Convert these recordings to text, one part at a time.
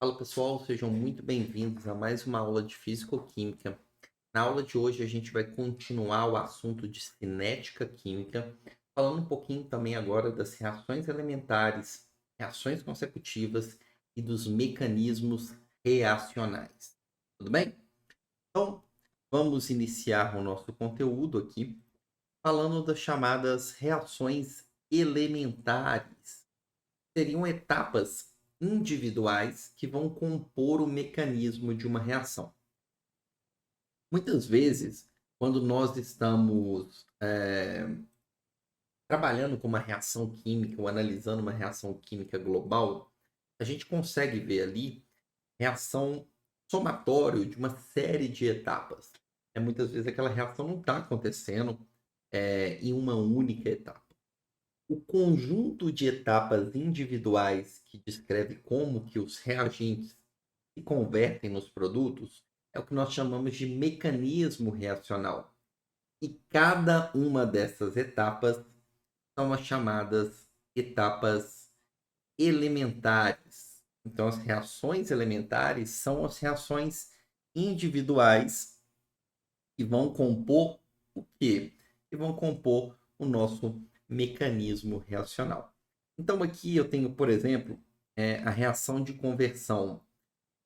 Fala pessoal, sejam muito bem-vindos a mais uma aula de Físico-Química. Na aula de hoje a gente vai continuar o assunto de cinética química, falando um pouquinho também agora das reações elementares, reações consecutivas e dos mecanismos reacionais. Tudo bem? Então, vamos iniciar o nosso conteúdo aqui falando das chamadas reações elementares. Seriam etapas individuais que vão compor o mecanismo de uma reação. Muitas vezes, quando nós estamos trabalhando com uma reação química ou analisando uma reação química global, a gente consegue ver ali reação somatório de uma série de etapas. Muitas vezes aquela reação não está acontecendo em uma única etapa. O conjunto de etapas individuais que descreve como que os reagentes se convertem nos produtos é o que nós chamamos de mecanismo reacional. E cada uma dessas etapas são as chamadas etapas elementares. Então, as reações elementares são as reações individuais que vão compor o quê? Que vão compor o nosso mecanismo reacional. Então, aqui eu tenho, por exemplo, a reação de conversão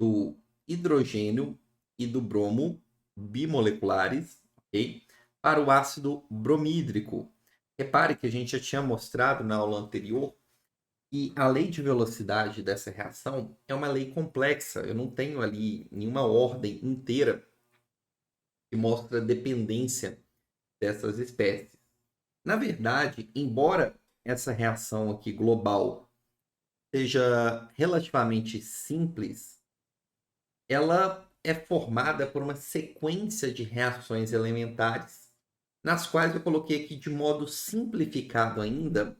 do hidrogênio e do bromo bimoleculares, ok? Para o ácido bromídrico. Repare que a gente já tinha mostrado na aula anterior que a lei de velocidade dessa reação é uma lei complexa. Eu não tenho ali nenhuma ordem inteira que mostra a dependência dessas espécies. Na verdade, embora essa reação aqui global seja relativamente simples, ela é formada por uma sequência de reações elementares, nas quais eu coloquei aqui de modo simplificado ainda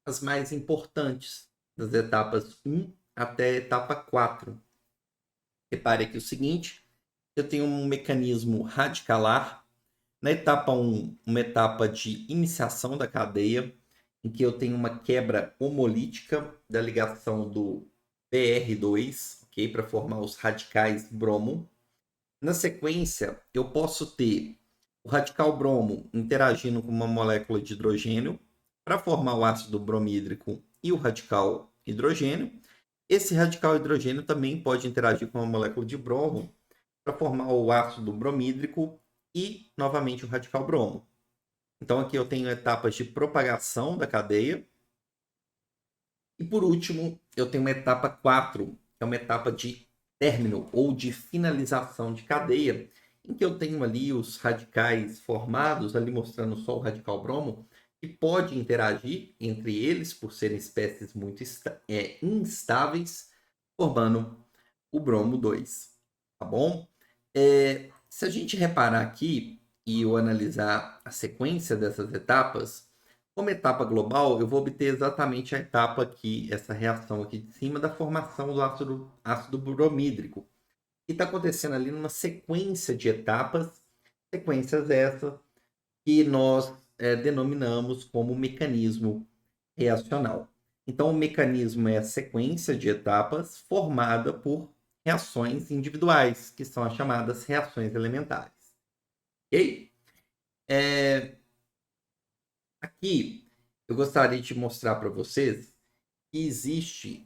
as mais importantes, das etapas 1 até a etapa 4. Repare aqui o seguinte, eu tenho um mecanismo radicalar. Na etapa 1, uma etapa de iniciação da cadeia, em que eu tenho uma quebra homolítica da ligação do BR2, ok, para formar os radicais bromo. Na sequência, eu posso ter o radical bromo interagindo com uma molécula de hidrogênio para formar o ácido bromídrico e o radical hidrogênio. Esse radical hidrogênio também pode interagir com uma molécula de bromo para formar o ácido bromídrico e, novamente, o radical bromo. Então, aqui eu tenho etapas de propagação da cadeia. E, por último, eu tenho uma etapa 4, que é uma etapa de término ou de finalização de cadeia, em que eu tenho ali os radicais formados, ali mostrando só o radical bromo, que pode interagir entre eles, por serem espécies muito instáveis, formando o bromo 2. Tá bom? Se a gente reparar aqui e eu analisar a sequência dessas etapas, como etapa global, eu vou obter exatamente a etapa aqui, essa reação aqui de cima da formação do ácido bromídrico. E está acontecendo ali numa sequência de etapas, sequências essas que nós denominamos como mecanismo reacional. Então, o mecanismo é a sequência de etapas formada por reações individuais, que são as chamadas reações elementares. Ok? Aqui, eu gostaria de mostrar para vocês que existe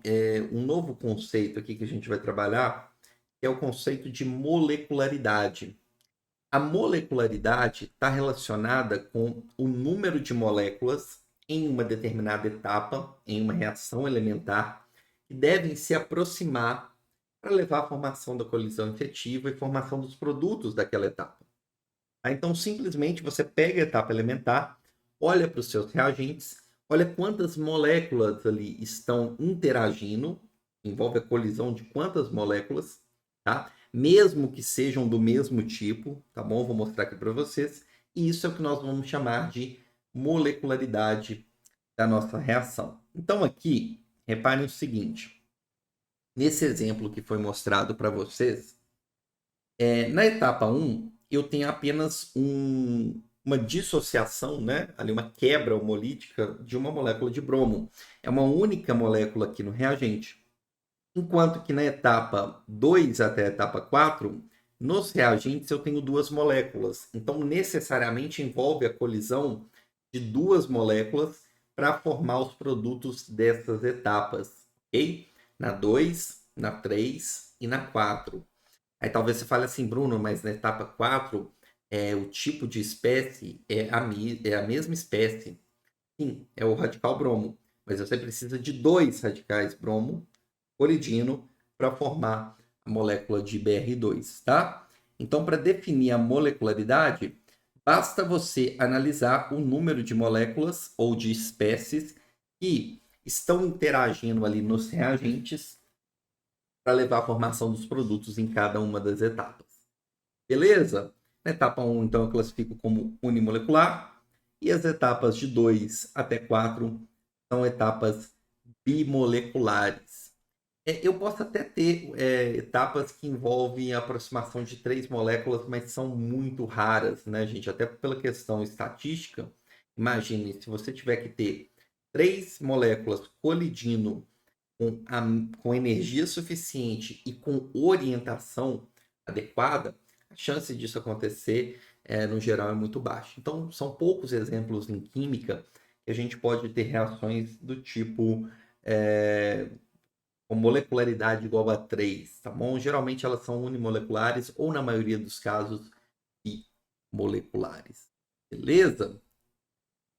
um novo conceito aqui que a gente vai trabalhar, que é o conceito de molecularidade. A molecularidade está relacionada com o número de moléculas em uma determinada etapa, em uma reação elementar, que devem se aproximar para levar à formação da colisão efetiva e formação dos produtos daquela etapa. Então, simplesmente você pega a etapa elementar, olha para os seus reagentes, olha quantas moléculas ali estão interagindo, envolve a colisão de quantas moléculas, tá? Mesmo que sejam do mesmo tipo, tá bom? Vou mostrar aqui para vocês. E isso é o que nós vamos chamar de molecularidade da nossa reação. Então, aqui, reparem o seguinte. Nesse exemplo que foi mostrado para vocês, na etapa 1, eu tenho apenas uma dissociação, né? Ali uma quebra homolítica de uma molécula de bromo. É uma única molécula aqui no reagente. Enquanto que na etapa 2 até a etapa 4, nos reagentes eu tenho duas moléculas. Então, necessariamente envolve a colisão de duas moléculas para formar os produtos dessas etapas, ok? Na 2, na 3 e na 4. Aí talvez você fale assim, Bruno, mas na etapa 4, o tipo de espécie é a mesma espécie. Sim, é o radical bromo. Mas você precisa de dois radicais bromo colidindo para formar a molécula de Br2, tá? Então, para definir a molecularidade, basta você analisar o número de moléculas ou de espécies que estão interagindo ali nos reagentes para levar à formação dos produtos em cada uma das etapas. Beleza? Na etapa 1, então, eu classifico como unimolecular, e as etapas de 2 até 4 são etapas bimoleculares. Eu posso até ter etapas que envolvem a aproximação de 3 moléculas, mas são muito raras, né, gente? Até pela questão estatística. Imagine, se você tiver que ter 3 moléculas colidindo com energia suficiente e com orientação adequada, a chance disso acontecer, no geral, é muito baixa. Então, são poucos exemplos em química que a gente pode ter reações do tipo com molecularidade igual a 3, tá bom? Geralmente elas são unimoleculares ou, na maioria dos casos, bimoleculares. Beleza?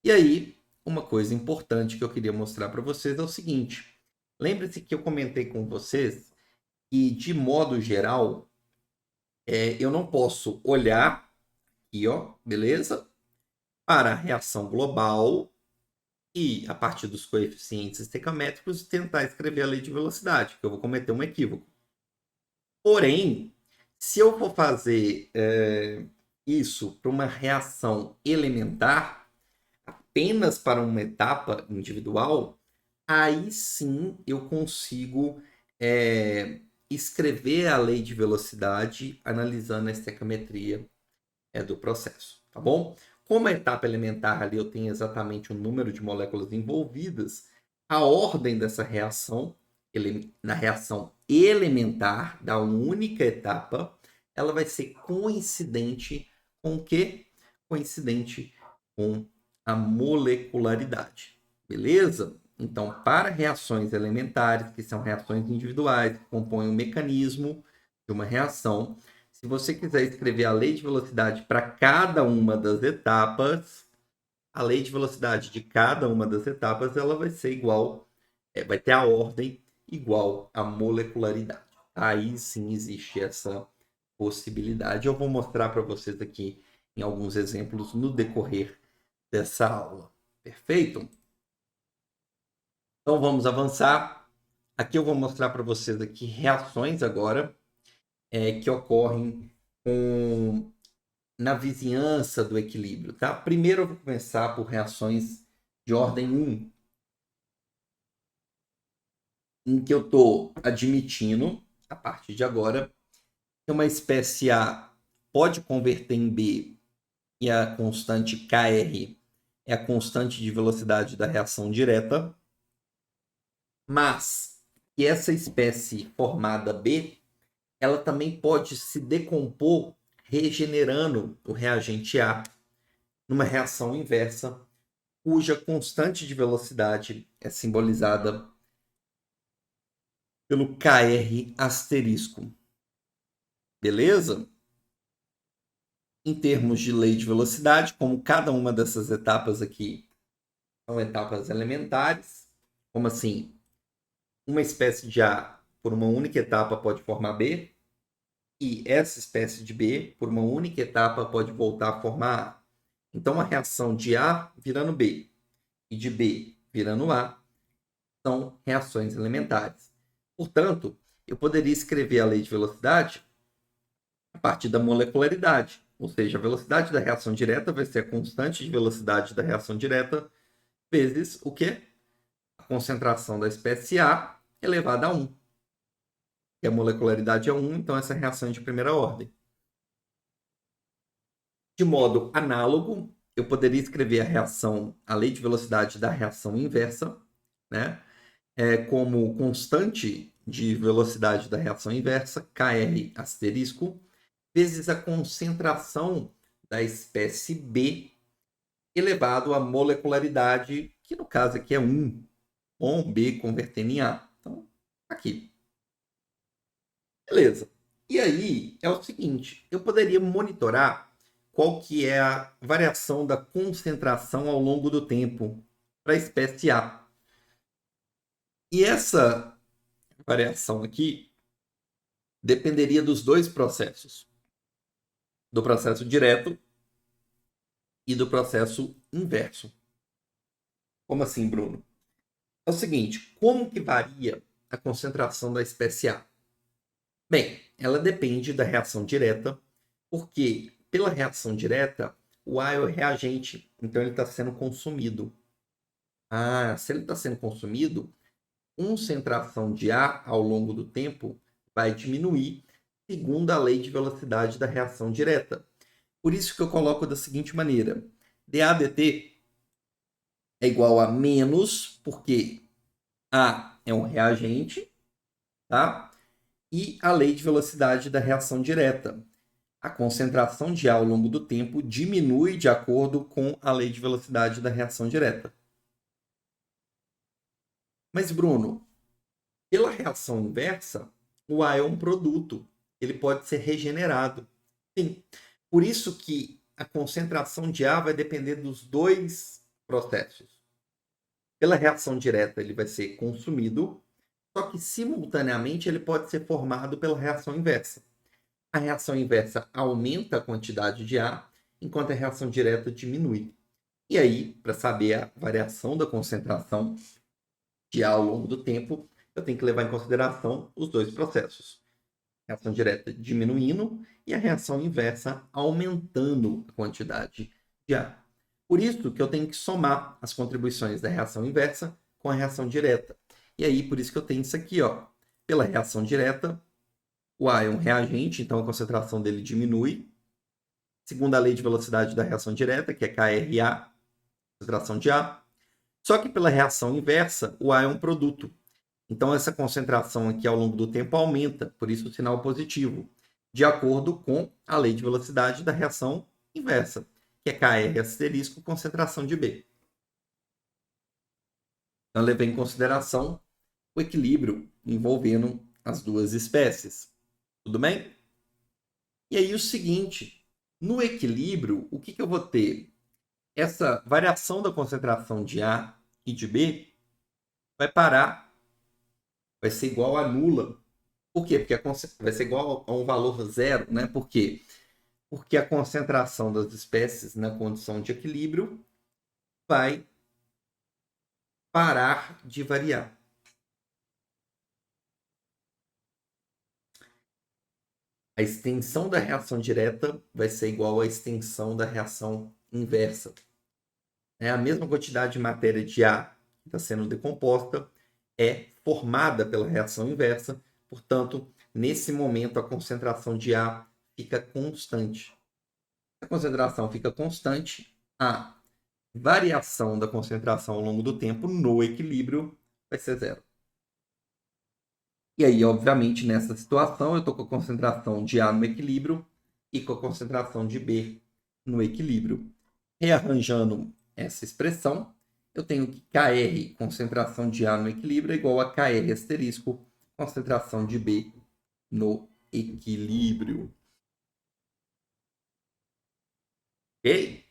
E aí, uma coisa importante que eu queria mostrar para vocês é o seguinte. Lembre-se que eu comentei com vocês que, de modo geral, eu não posso olhar aqui, ó, beleza? Para a reação global e, a partir dos coeficientes estequiométricos, tentar escrever a lei de velocidade, porque eu vou cometer um equívoco. Porém, se eu for fazer isso para uma reação elementar, apenas para uma etapa individual, aí sim eu consigo escrever a lei de velocidade analisando a estequiometria do processo, tá bom? Como a etapa elementar ali eu tenho exatamente o número de moléculas envolvidas, a ordem dessa reação, na reação elementar da única etapa, ela vai ser coincidente com o quê? Coincidente com a molecularidade, beleza? Então, para reações elementares, que são reações individuais, que compõem o mecanismo de uma reação, se você quiser escrever a lei de velocidade para cada uma das etapas, a lei de velocidade de cada uma das etapas ela vai ser igual, vai ter a ordem igual à molecularidade. Aí sim existe essa possibilidade. Eu vou mostrar para vocês aqui em alguns exemplos no decorrer dessa aula. Perfeito? Então vamos avançar. Aqui eu vou mostrar para vocês aqui reações agora que ocorrem na vizinhança do equilíbrio, tá? Primeiro eu vou começar por reações de ordem 1, em que eu estou admitindo, a partir de agora, que uma espécie A pode converter em B e a constante Kr é a constante de velocidade da reação direta, mas que essa espécie formada B, ela também pode se decompor regenerando o reagente A numa reação inversa, cuja constante de velocidade é simbolizada pelo Kr asterisco. Beleza? Em termos de lei de velocidade, como cada uma dessas etapas aqui são etapas elementares, como assim? Uma espécie de A por uma única etapa pode formar B, e essa espécie de B, por uma única etapa, pode voltar a formar A. Então, a reação de A virando B e de B virando A são reações elementares. Portanto, eu poderia escrever a lei de velocidade a partir da molecularidade, ou seja, a velocidade da reação direta vai ser a constante de velocidade da reação direta vezes o quê? A concentração da espécie A elevada a 1. E a molecularidade é 1, então essa reação é de primeira ordem. De modo análogo, eu poderia escrever a lei de velocidade da reação inversa, né? Como constante de velocidade da reação inversa, Kr asterisco, vezes a concentração da espécie B elevado à molecularidade, que no caso aqui é 1, com B convertendo em A. Então, aqui. Beleza. E aí é o seguinte, eu poderia monitorar qual que é a variação da concentração ao longo do tempo para a espécie A. E essa variação aqui dependeria dos dois processos, do processo direto e do processo inverso. Como assim, Bruno? É o seguinte, como que varia a concentração da espécie A? Bem, ela depende da reação direta, porque pela reação direta, o A é o reagente, então ele está sendo consumido. Se ele está sendo consumido, concentração de A ao longo do tempo vai diminuir, segundo a lei de velocidade da reação direta. Por isso que eu coloco da seguinte maneira: dA dt é igual a menos, porque A é um reagente, tá? E a lei de velocidade da reação direta. A concentração de A ao longo do tempo diminui de acordo com a lei de velocidade da reação direta. Mas, Bruno, pela reação inversa, o A é um produto. Ele pode ser regenerado. Sim. Por isso que a concentração de A vai depender dos dois processos. Pela reação direta, ele vai ser consumido, só que simultaneamente ele pode ser formado pela reação inversa. A reação inversa aumenta a quantidade de A, enquanto a reação direta diminui. E aí, para saber a variação da concentração de A ao longo do tempo, eu tenho que levar em consideração os dois processos. A reação direta diminuindo e a reação inversa aumentando a quantidade de A. Por isso que eu tenho que somar as contribuições da reação inversa com a reação direta. E aí, por isso que eu tenho isso aqui, ó. Pela reação direta, o A é um reagente, então a concentração dele diminui. Segundo a lei de velocidade da reação direta, que é KRA, concentração de A. Só que pela reação inversa, o A é um produto. Então essa concentração aqui ao longo do tempo aumenta, por isso o sinal positivo, de acordo com a lei de velocidade da reação inversa, que é Kr asterisco concentração de B. Então, eu levei em consideração o equilíbrio envolvendo as duas espécies. Tudo bem? E aí o seguinte, no equilíbrio, o que eu vou ter? Essa variação da concentração de A e de B vai parar, vai ser igual a nula. Por quê? Porque vai ser igual a um valor zero, né? Por quê? Porque a concentração das espécies na condição de equilíbrio vai parar de variar. A extensão da reação direta vai ser igual à extensão da reação inversa. É a mesma quantidade de matéria de A que está sendo decomposta é formada pela reação inversa, portanto, nesse momento a concentração de A fica constante. Se a concentração fica constante, a variação da concentração ao longo do tempo no equilíbrio vai ser zero. E aí, obviamente, nessa situação, eu estou com a concentração de A no equilíbrio e com a concentração de B no equilíbrio. Rearranjando essa expressão, eu tenho que Kr, concentração de A no equilíbrio, é igual a Kr asterisco, concentração de B no equilíbrio. Ok?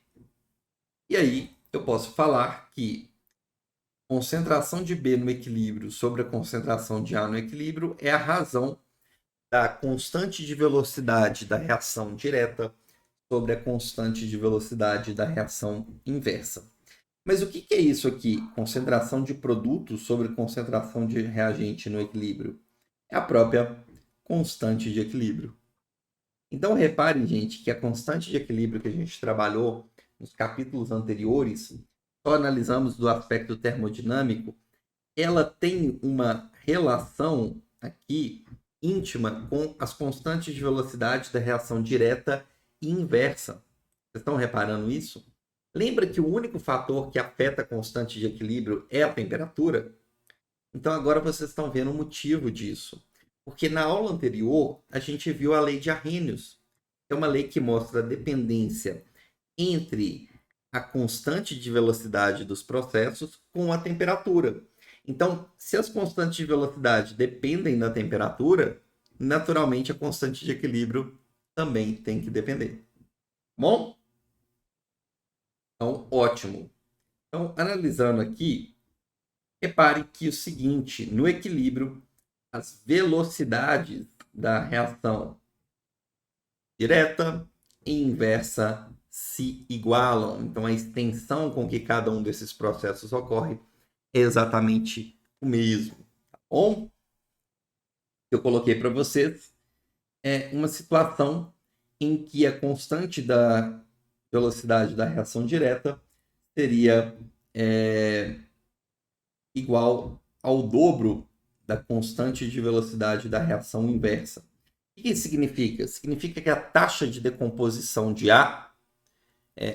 E aí, eu posso falar que concentração de B no equilíbrio sobre a concentração de A no equilíbrio é a razão da constante de velocidade da reação direta sobre a constante de velocidade da reação inversa. Mas o que é isso aqui? Concentração de produto sobre concentração de reagente no equilíbrio. É a própria constante de equilíbrio. Então, reparem, gente, que a constante de equilíbrio que a gente trabalhou nos capítulos anteriores, só analisamos do aspecto termodinâmico, ela tem uma relação aqui íntima com as constantes de velocidade da reação direta e inversa. Vocês estão reparando isso? Lembra que o único fator que afeta a constante de equilíbrio é a temperatura? Então agora vocês estão vendo o motivo disso. Porque na aula anterior a gente viu a lei de Arrhenius. É uma lei que mostra a dependência entre a constante de velocidade dos processos com a temperatura. Então, se as constantes de velocidade dependem da temperatura, naturalmente a constante de equilíbrio também tem que depender. Bom? Então, ótimo. Então, analisando aqui, repare que o seguinte, no equilíbrio, as velocidades da reação direta e inversa se igualam. Então, a extensão com que cada um desses processos ocorre é exatamente o mesmo. Tá bom? Eu coloquei para vocês uma situação em que a constante da velocidade da reação direta seria igual ao dobro da constante de velocidade da reação inversa. O que isso significa? Significa que a taxa de decomposição de A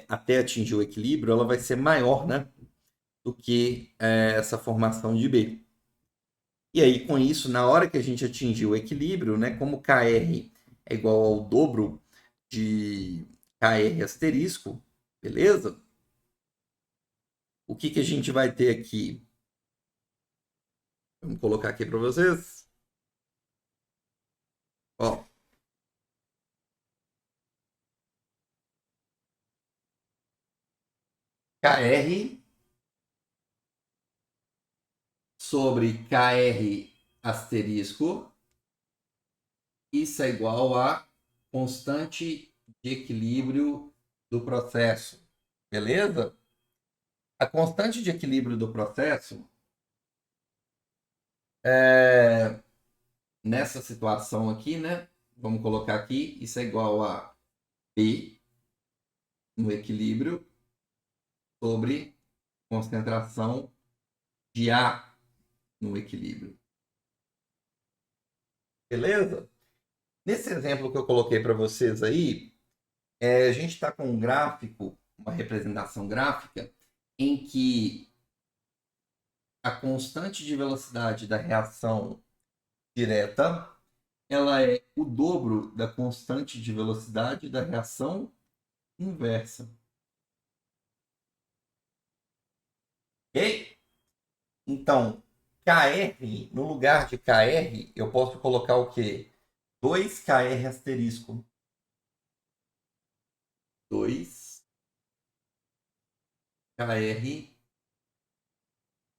até atingir o equilíbrio, ela vai ser maior, né, do que essa formação de B. E aí, com isso, na hora que a gente atingir o equilíbrio, né, como KR é igual ao dobro de KR asterisco, beleza? O que a gente vai ter aqui? Vamos colocar aqui para vocês. Ó, KR sobre KR asterisco, isso é igual a constante de equilíbrio do processo. Beleza? A constante de equilíbrio do processo nessa situação aqui, né? Vamos colocar aqui, isso é igual a P no equilíbrio sobre concentração de A no equilíbrio. Beleza? Nesse exemplo que eu coloquei para vocês aí, a gente está com um gráfico, uma representação gráfica, em que a constante de velocidade da reação direta ela é o dobro da constante de velocidade da reação inversa. Ok? Então, KR, no lugar de KR, eu posso colocar o quê? 2KR asterisco. 2KR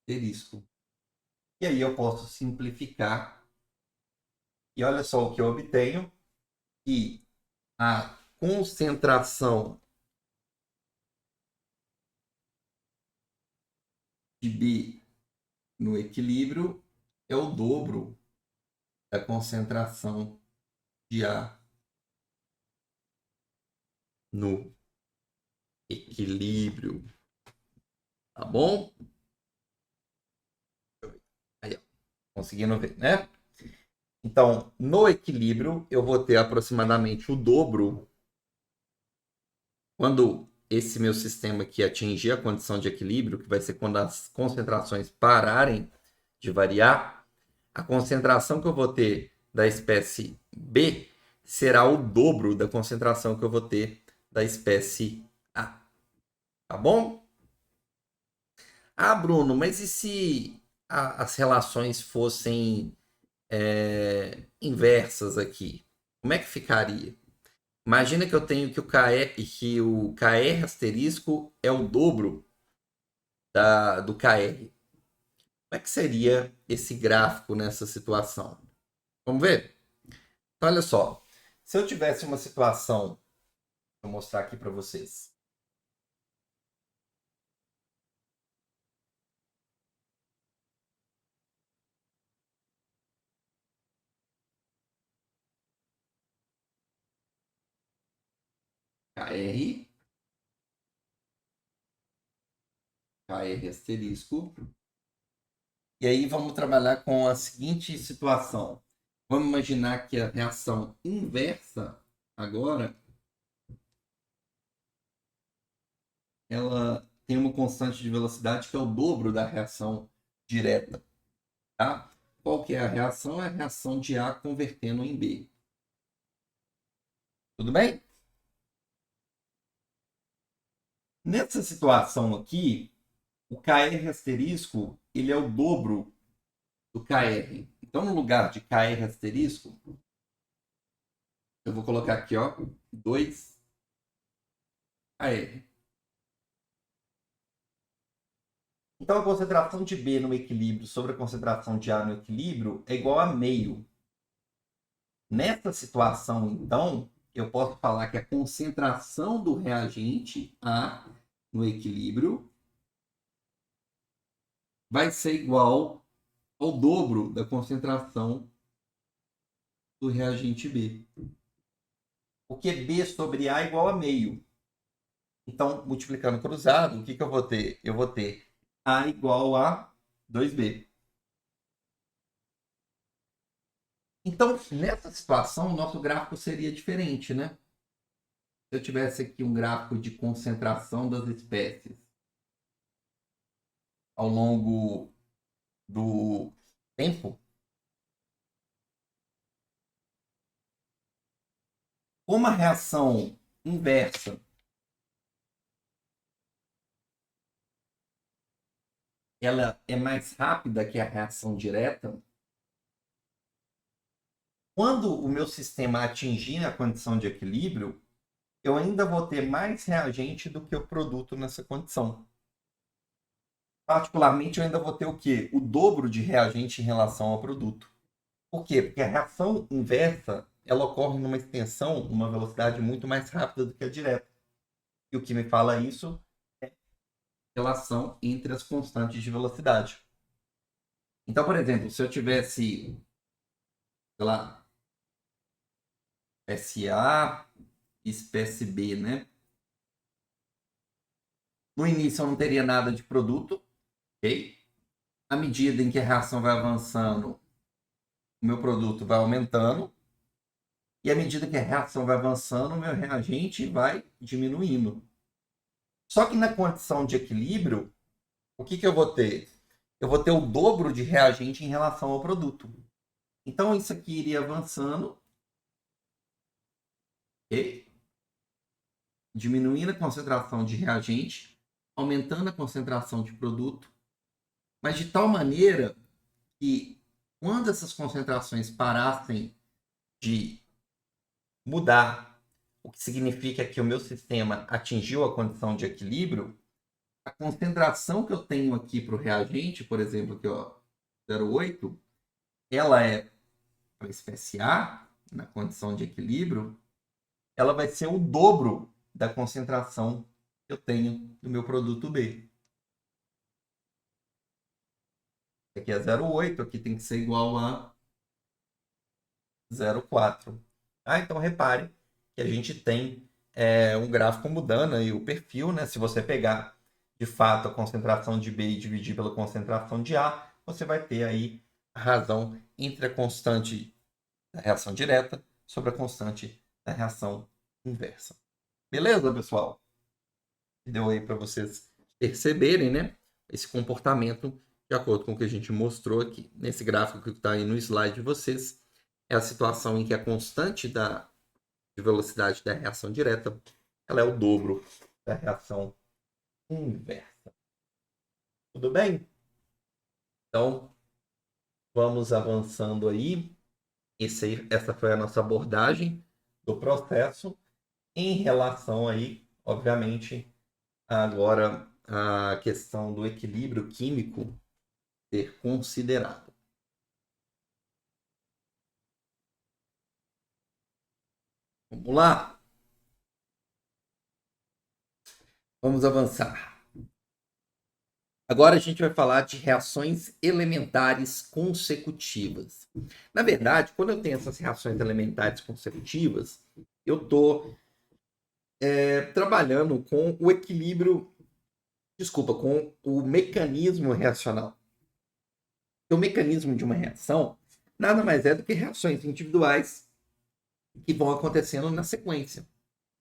asterisco. E aí eu posso simplificar. E olha só o que eu obtenho. Que a concentração de B no equilíbrio é o dobro da concentração de A no equilíbrio. Tá bom? Aí, ó, conseguindo ver, né? Então, no equilíbrio, eu vou ter aproximadamente o dobro quando esse meu sistema aqui atingir a condição de equilíbrio, que vai ser quando as concentrações pararem de variar, a concentração que eu vou ter da espécie B será o dobro da concentração que eu vou ter da espécie A. Tá bom? Ah, Bruno, mas e se as relações fossem inversas aqui? Como é que ficaria? Imagina que eu tenho que o KR asterisco é o dobro do KR. Como é que seria esse gráfico nessa situação? Vamos ver? Então, olha só. Se eu tivesse uma situação, vou mostrar aqui para vocês. KR, KR asterisco. E aí vamos trabalhar com a seguinte situação. Vamos imaginar que a reação inversa agora ela tem uma constante de velocidade que é o dobro da reação direta. Tá? Qual que é a reação? É a reação de A convertendo em B. Tudo bem? Nessa situação aqui, o KR asterisco ele é o dobro do KR. Então, no lugar de KR asterisco, eu vou colocar aqui, ó, 2KR. Então, a concentração de B no equilíbrio sobre a concentração de A no equilíbrio é igual a meio. Nessa situação, então, eu posso falar que a concentração do reagente A no equilíbrio vai ser igual ao dobro da concentração do reagente B. Porque B sobre A é igual a meio. Então, multiplicando cruzado, o que eu vou ter? Eu vou ter A igual a 2B. Então, nessa situação, o nosso gráfico seria diferente, né? Se eu tivesse aqui um gráfico de concentração das espécies ao longo do tempo, como a reação inversa ela é mais rápida que a reação direta, quando o meu sistema atingir a condição de equilíbrio, eu ainda vou ter mais reagente do que o produto nessa condição. Particularmente, eu ainda vou ter o quê? O dobro de reagente em relação ao produto. Por quê? Porque a reação inversa ela ocorre numa extensão, numa velocidade muito mais rápida do que a direta. E o que me fala isso é a relação entre as constantes de velocidade. Então, por exemplo, se eu tivesse, sei lá, espécie A e espécie B, né? No início eu não teria nada de produto, ok? À medida em que a reação vai avançando, o meu produto vai aumentando. E à medida que a reação vai avançando, o meu reagente vai diminuindo. Só que na condição de equilíbrio, o que eu vou ter? Eu vou ter o dobro de reagente em relação ao produto. Então, isso aqui iria avançando, okay? Diminuindo a concentração de reagente, aumentando a concentração de produto, mas de tal maneira que quando essas concentrações parassem de mudar, o que significa que o meu sistema atingiu a condição de equilíbrio, a concentração que eu tenho aqui para o reagente, por exemplo, aqui, ó, 0,8, ela é para a espécie A, na condição de equilíbrio, ela vai ser o dobro da concentração que eu tenho no meu produto B. Aqui é 0,8, aqui tem que ser igual a 0,4. Ah, então repare que a gente tem um gráfico mudando aí o perfil, né? Se você pegar de fato a concentração de B e dividir pela concentração de A, você vai ter aí a razão entre a constante da reação direta sobre a constante da reação inversa. Beleza, pessoal? Deu aí para vocês perceberem, né? Esse comportamento de acordo com o que a gente mostrou aqui. Nesse gráfico que está aí no slide de vocês, é a situação em que a constante de velocidade da reação direta ela é o dobro da reação inversa. Tudo bem? Então, vamos avançando aí. Essa foi a nossa abordagem do processo em relação aí, obviamente, agora a questão do equilíbrio químico ser considerado. Vamos lá? Vamos avançar. Agora a gente vai falar de reações elementares consecutivas. Na verdade, quando eu tenho essas reações elementares consecutivas, eu estou trabalhando com o equilíbrio, desculpa, com o mecanismo reacional. O mecanismo de uma reação nada mais é do que reações individuais que vão acontecendo na sequência.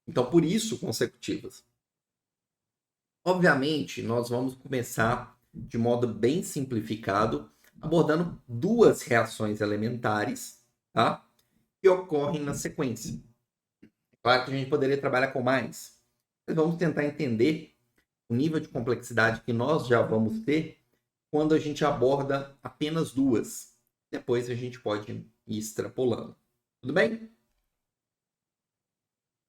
Então, por isso, consecutivas. Obviamente, nós vamos começar de modo bem simplificado abordando duas reações elementares, tá? Que ocorrem na sequência. Claro que a gente poderia trabalhar com mais, mas vamos tentar entender o nível de complexidade que nós já vamos ter quando a gente aborda apenas duas. Depois a gente pode ir extrapolando. Tudo bem?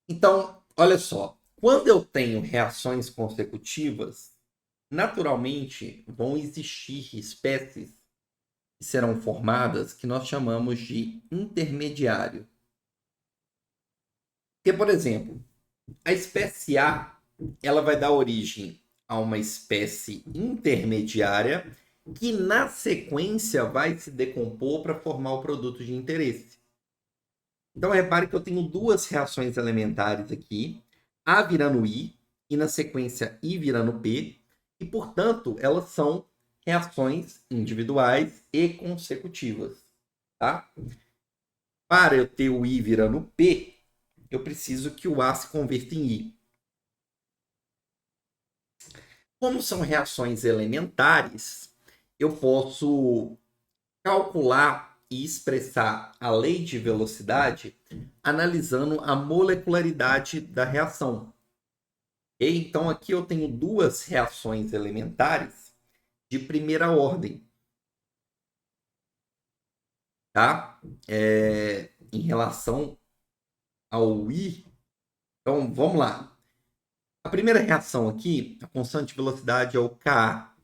Então, olha só. Quando eu tenho reações consecutivas, naturalmente vão existir espécies que serão formadas que nós chamamos de intermediário. Porque, por exemplo, a espécie A, ela vai dar origem a uma espécie intermediária que na sequência vai se decompor para formar o produto de interesse. Então repare que eu tenho duas reações elementares aqui, A virando I e na sequência I virando P, e portanto elas são reações individuais e consecutivas, tá? Para eu ter o I virando P, eu preciso que o A se converta em I. Como são reações elementares, eu posso calcular e expressar a lei de velocidade analisando a molecularidade da reação. E então aqui eu tenho duas reações elementares de primeira ordem, tá? Em relação ao I. Então vamos lá. A primeira reação aqui, a constante de velocidade é o Ka.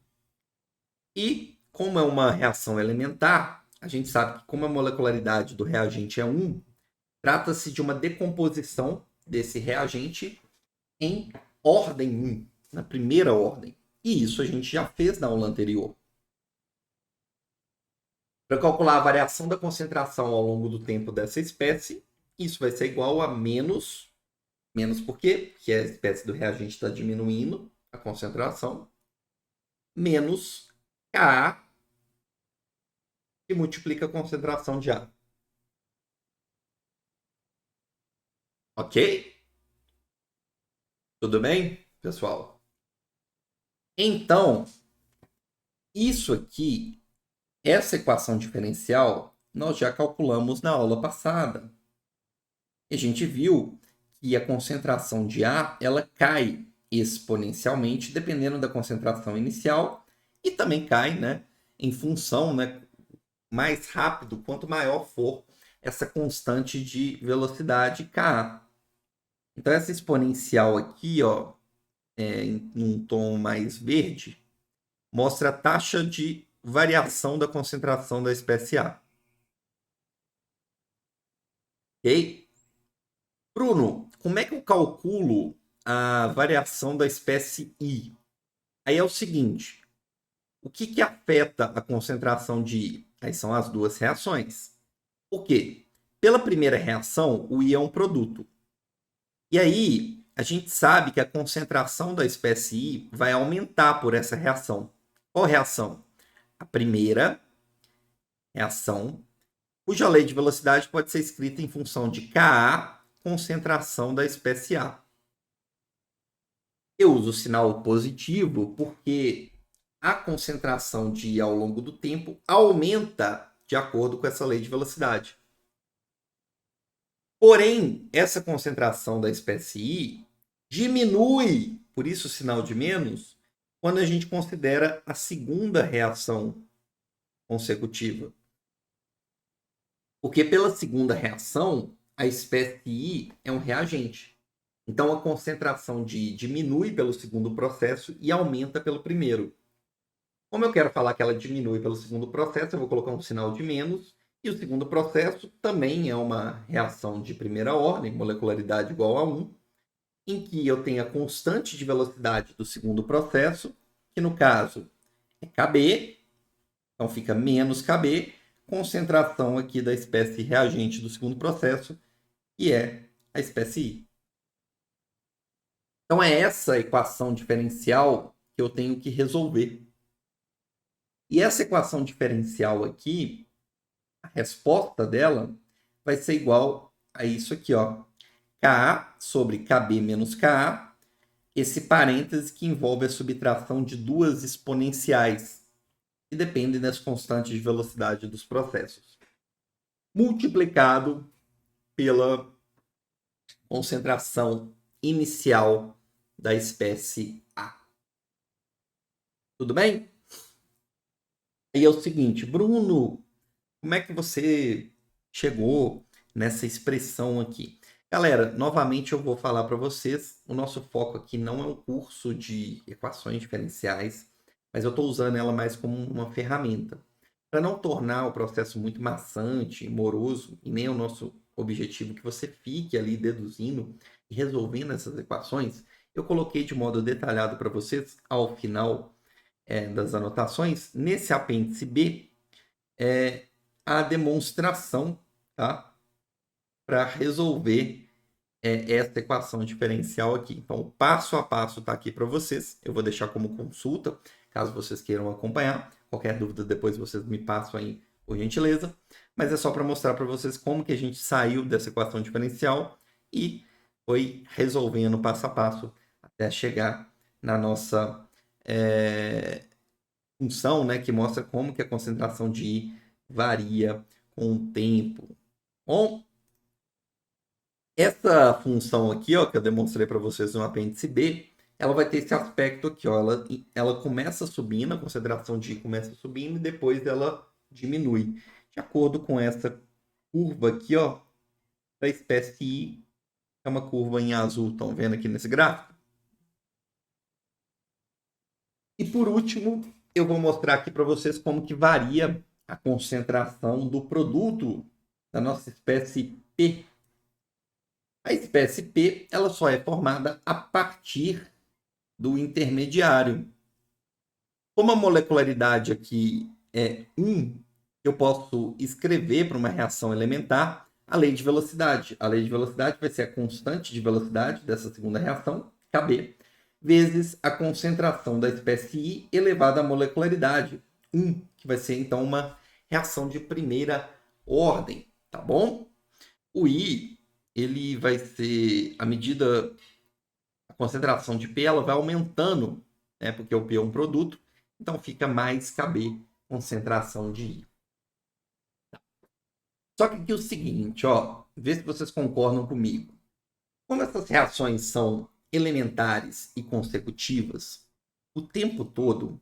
E como é uma reação elementar, a gente sabe que como a molecularidade do reagente é 1, trata-se de uma decomposição desse reagente em ordem 1, na primeira ordem. E isso a gente já fez na aula anterior. Para calcular a variação da concentração ao longo do tempo dessa espécie, isso vai ser igual a menos por quê? Porque a espécie do reagente está diminuindo a concentração, menos Ka, que multiplica a concentração de A. Ok? Tudo bem, pessoal? Então, isso aqui, essa equação diferencial, nós já calculamos na aula passada. E a gente viu que a concentração de A ela cai exponencialmente dependendo da concentração inicial e também cai, né, em função, né, mais rápido quanto maior for essa constante de velocidade Ka. Então essa exponencial aqui, ó, em um tom mais verde, mostra a taxa de variação da concentração da espécie A. Ok? Bruno, como é que eu calculo a variação da espécie I? Aí é o seguinte, o que afeta a concentração de I? Aí são as duas reações. Por quê? Pela primeira reação, o I é um produto. E aí, a gente sabe que a concentração da espécie I vai aumentar por essa reação. Qual reação? A primeira reação, cuja lei de velocidade pode ser escrita em função de Ka, concentração da espécie A. Eu uso o sinal positivo porque a concentração de I ao longo do tempo aumenta de acordo com essa lei de velocidade. Porém, essa concentração da espécie I diminui, por isso o sinal de menos, quando a gente considera a segunda reação consecutiva. Porque pela segunda reação, a espécie I é um reagente. Então a concentração de I diminui pelo segundo processo e aumenta pelo primeiro. Como eu quero falar que ela diminui pelo segundo processo, eu vou colocar um sinal de menos. E o segundo processo também é uma reação de primeira ordem, molecularidade igual a 1, em que eu tenho a constante de velocidade do segundo processo, que no caso é Kb, então fica menos Kb, concentração aqui da espécie reagente do segundo processo, que é a espécie I. Então é essa equação diferencial que eu tenho que resolver. E essa equação diferencial aqui, a resposta dela vai ser igual a isso aqui, ó. Ka sobre Kb menos Ka, esse parêntese que envolve a subtração de duas exponenciais. que dependem das constantes de velocidade dos processos, multiplicado pela concentração inicial da espécie A. Tudo bem? E é o seguinte, Bruno, como é que você chegou nessa expressão aqui? Galera, novamente eu vou falar para vocês, o nosso foco aqui não é um curso de equações diferenciais, mas eu estou usando ela mais como uma ferramenta. Para não tornar o processo muito maçante, moroso, e nem o nosso objetivo que você fique ali deduzindo e resolvendo essas equações, eu coloquei de modo detalhado para vocês, ao final das anotações, nesse apêndice B, a demonstração, tá? Para resolver essa equação diferencial aqui. Então, o passo a passo está aqui para vocês. Eu vou deixar como consulta, caso vocês queiram acompanhar. Qualquer dúvida, depois vocês me passam aí, por gentileza. Mas é só para mostrar para vocês como que a gente saiu dessa equação diferencial e foi resolvendo passo a passo até chegar na nossa função, né, que mostra como que a concentração de I varia com o tempo. Bom, essa função aqui, ó, que eu demonstrei para vocês no apêndice B, ela vai ter esse aspecto aqui, ó, ela começa subindo, a concentração de I começa subindo e depois ela diminui. De acordo com essa curva aqui, ó, da espécie I, é uma curva em azul, estão vendo aqui nesse gráfico? E por último, eu vou mostrar aqui para vocês como que varia a concentração do produto da nossa espécie P. A espécie P ela só é formada a partir do intermediário. Como a molecularidade aqui é 1, eu posso escrever para uma reação elementar a lei de velocidade. A lei de velocidade vai ser a constante de velocidade dessa segunda reação, Kb, vezes a concentração da espécie I elevada à molecularidade 1, que vai ser então uma reação de primeira ordem, tá bom? O I, ele vai ser, à medida, a concentração de P, ela vai aumentando, né? Porque o P é um produto, então fica mais Kb, concentração de I. Só que aqui é o seguinte, ó, vê se vocês concordam comigo. Como essas reações são elementares e consecutivas, o tempo todo,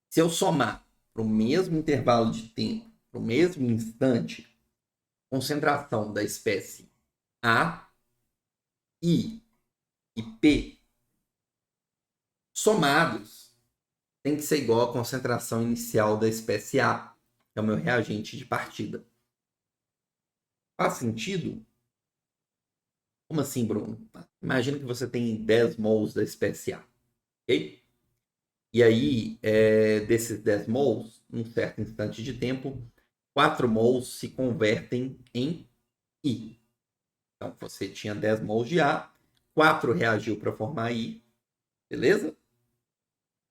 se eu somar para o mesmo intervalo de tempo, para o mesmo instante, concentração da espécie A, I e P somados tem que ser igual à concentração inicial da espécie A, que é o meu reagente de partida. Faz sentido? Como assim, Bruno? Imagina que você tem 10 mols da espécie A, ok? E aí, desses 10 mols, num certo instante de tempo, 4 mols se convertem em I. Então, você tinha 10 mols de A, 4 reagiu para formar I, beleza?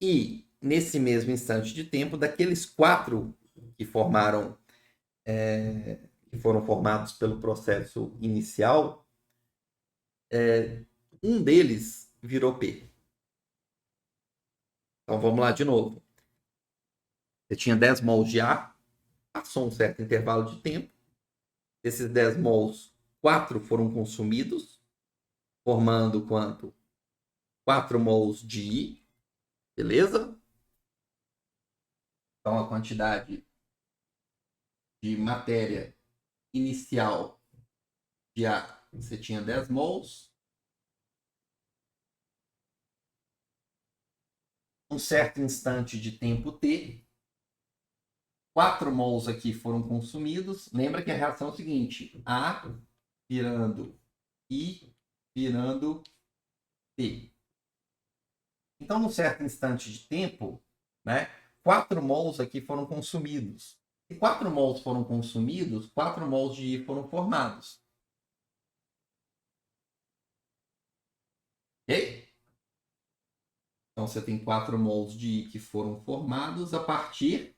E, nesse mesmo instante de tempo, daqueles 4 que formaram, que foram formados pelo processo inicial, um deles virou P. Então, vamos lá de novo. Você tinha 10 mols de A, passou um certo intervalo de tempo, desses 10 mols, 4 foram consumidos, formando quanto? 4 mols de I, beleza? Então, a quantidade de matéria inicial de A, você tinha 10 mols. Um certo instante de tempo T, 4 mols aqui foram consumidos. Lembra que a reação é o seguinte, A virando I virando P. Então, num certo instante de tempo, né, 4 mols aqui foram consumidos. Se 4 mols foram consumidos, 4 mols de I foram formados. Ok? Então, você tem 4 mols de I que foram formados a partir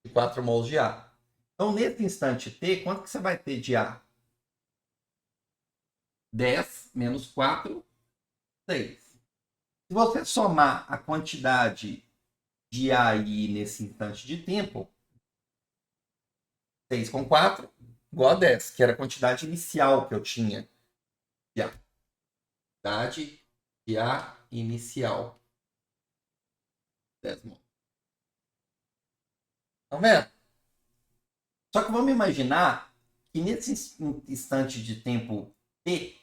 de 4 mols de A. Então, nesse instante T, quanto que você vai ter de A? 10 menos 4, 6. Se você somar a quantidade de AI nesse instante de tempo, 6 com 4, igual a 10, que era a quantidade inicial que eu tinha de A. Quantidade de A inicial. 10 mols. Tá vendo? Só que vamos imaginar que nesse instante de tempo T,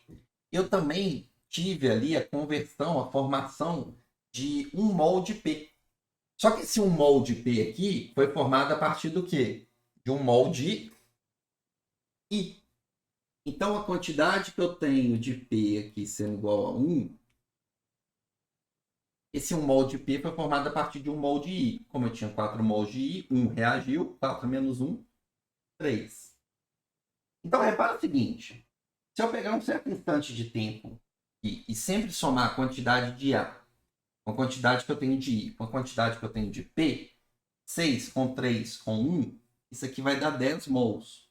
eu também tive ali a conversão, a formação de 1 mol de P. Só que esse 1 mol de P aqui foi formado a partir do quê? De 1 mol de I. Então, a quantidade que eu tenho de P aqui sendo igual a 1, esse 1 mol de P foi formado a partir de 1 mol de I. Como eu tinha 4 mols de I, 1 reagiu, 4 menos 1, 3. Então, repara o seguinte. Se eu pegar um certo instante de tempo e sempre somar a quantidade de A com a quantidade que eu tenho de I, com a quantidade que eu tenho de P, 6 com 3 com 1, isso aqui vai dar 10 mols.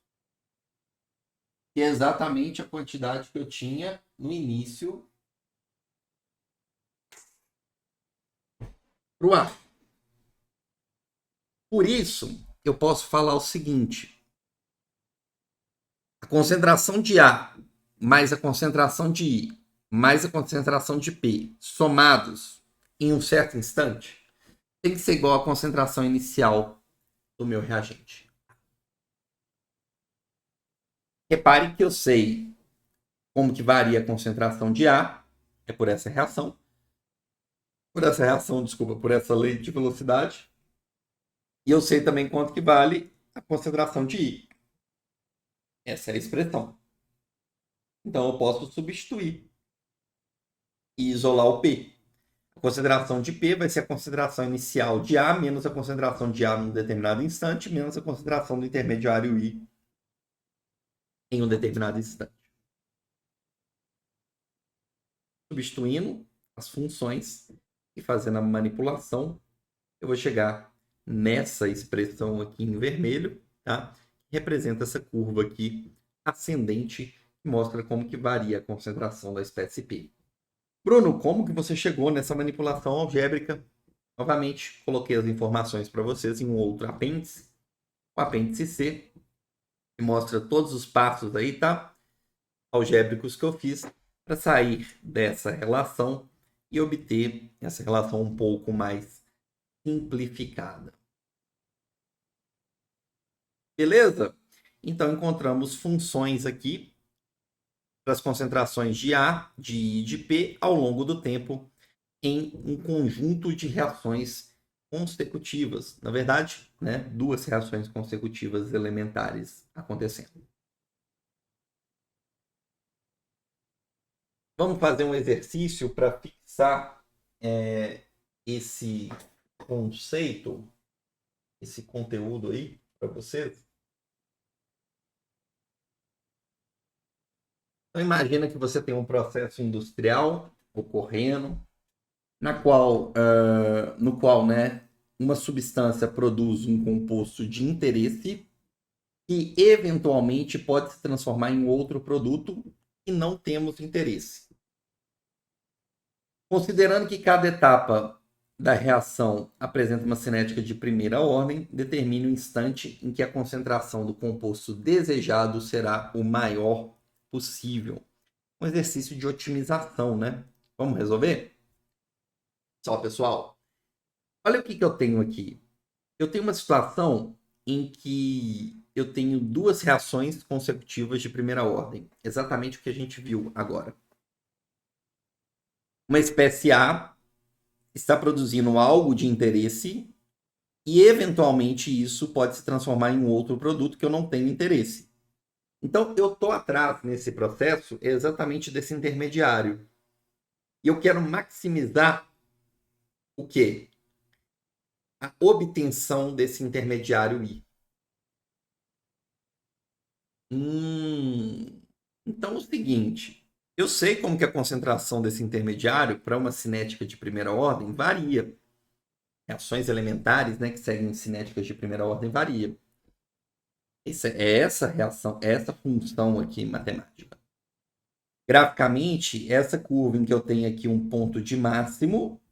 Que é exatamente a quantidade que eu tinha no início para o ar. Por isso, eu posso falar o seguinte: a concentração de A mais a concentração de I mais a concentração de P somados em um certo instante tem que ser igual à concentração inicial do meu reagente. Repare que eu sei como que varia a concentração de A, é por essa reação, por essa lei de velocidade. E eu sei também quanto que vale a concentração de I. Essa é a expressão. Então eu posso substituir e isolar o P. A concentração de P vai ser a concentração inicial de A menos a concentração de A num determinado instante menos a concentração do intermediário I em um determinado instante. Substituindo as funções e fazendo a manipulação, eu vou chegar nessa expressão aqui em vermelho, tá? Que representa essa curva aqui ascendente, que mostra como que varia a concentração da espécie P. Bruno, como que você chegou nessa manipulação algébrica? Novamente, coloquei as informações para vocês em um outro apêndice, o apêndice C, que mostra todos os passos aí, tá? Algébricos que eu fiz para sair dessa relação e obter essa relação um pouco mais simplificada. Beleza? Então, encontramos funções aqui para as concentrações de A, de I e de P ao longo do tempo em um conjunto de reações consecutivas. Na verdade, né, 2 reações consecutivas elementares acontecendo. Vamos fazer um exercício para fixar esse conceito, esse conteúdo aí para vocês. Então, imagina que você tem um processo industrial ocorrendo, no qual, né, uma substância produz um composto de interesse que eventualmente pode se transformar em outro produto e não temos interesse. Considerando que cada etapa da reação apresenta uma cinética de primeira ordem, determine o instante em que a concentração do composto desejado será o maior possível. Um exercício de otimização, né? Vamos resolver? Só, pessoal. Olha o que eu tenho aqui. Eu tenho uma situação em que eu tenho 2 reações consecutivas de primeira ordem. Exatamente o que a gente viu agora. Uma espécie A está produzindo algo de interesse e, eventualmente, isso pode se transformar em um outro produto que eu não tenho interesse. Então, eu estou atrás nesse processo exatamente desse intermediário. E eu quero maximizar o quê? A obtenção desse intermediário I. Então é o seguinte, eu sei como que a concentração desse intermediário para uma cinética de primeira ordem varia. Reações elementares, né, que seguem cinéticas de primeira ordem varia. Essa reação, essa função aqui matemática. Graficamente, essa curva em que eu tenho aqui um ponto de máximo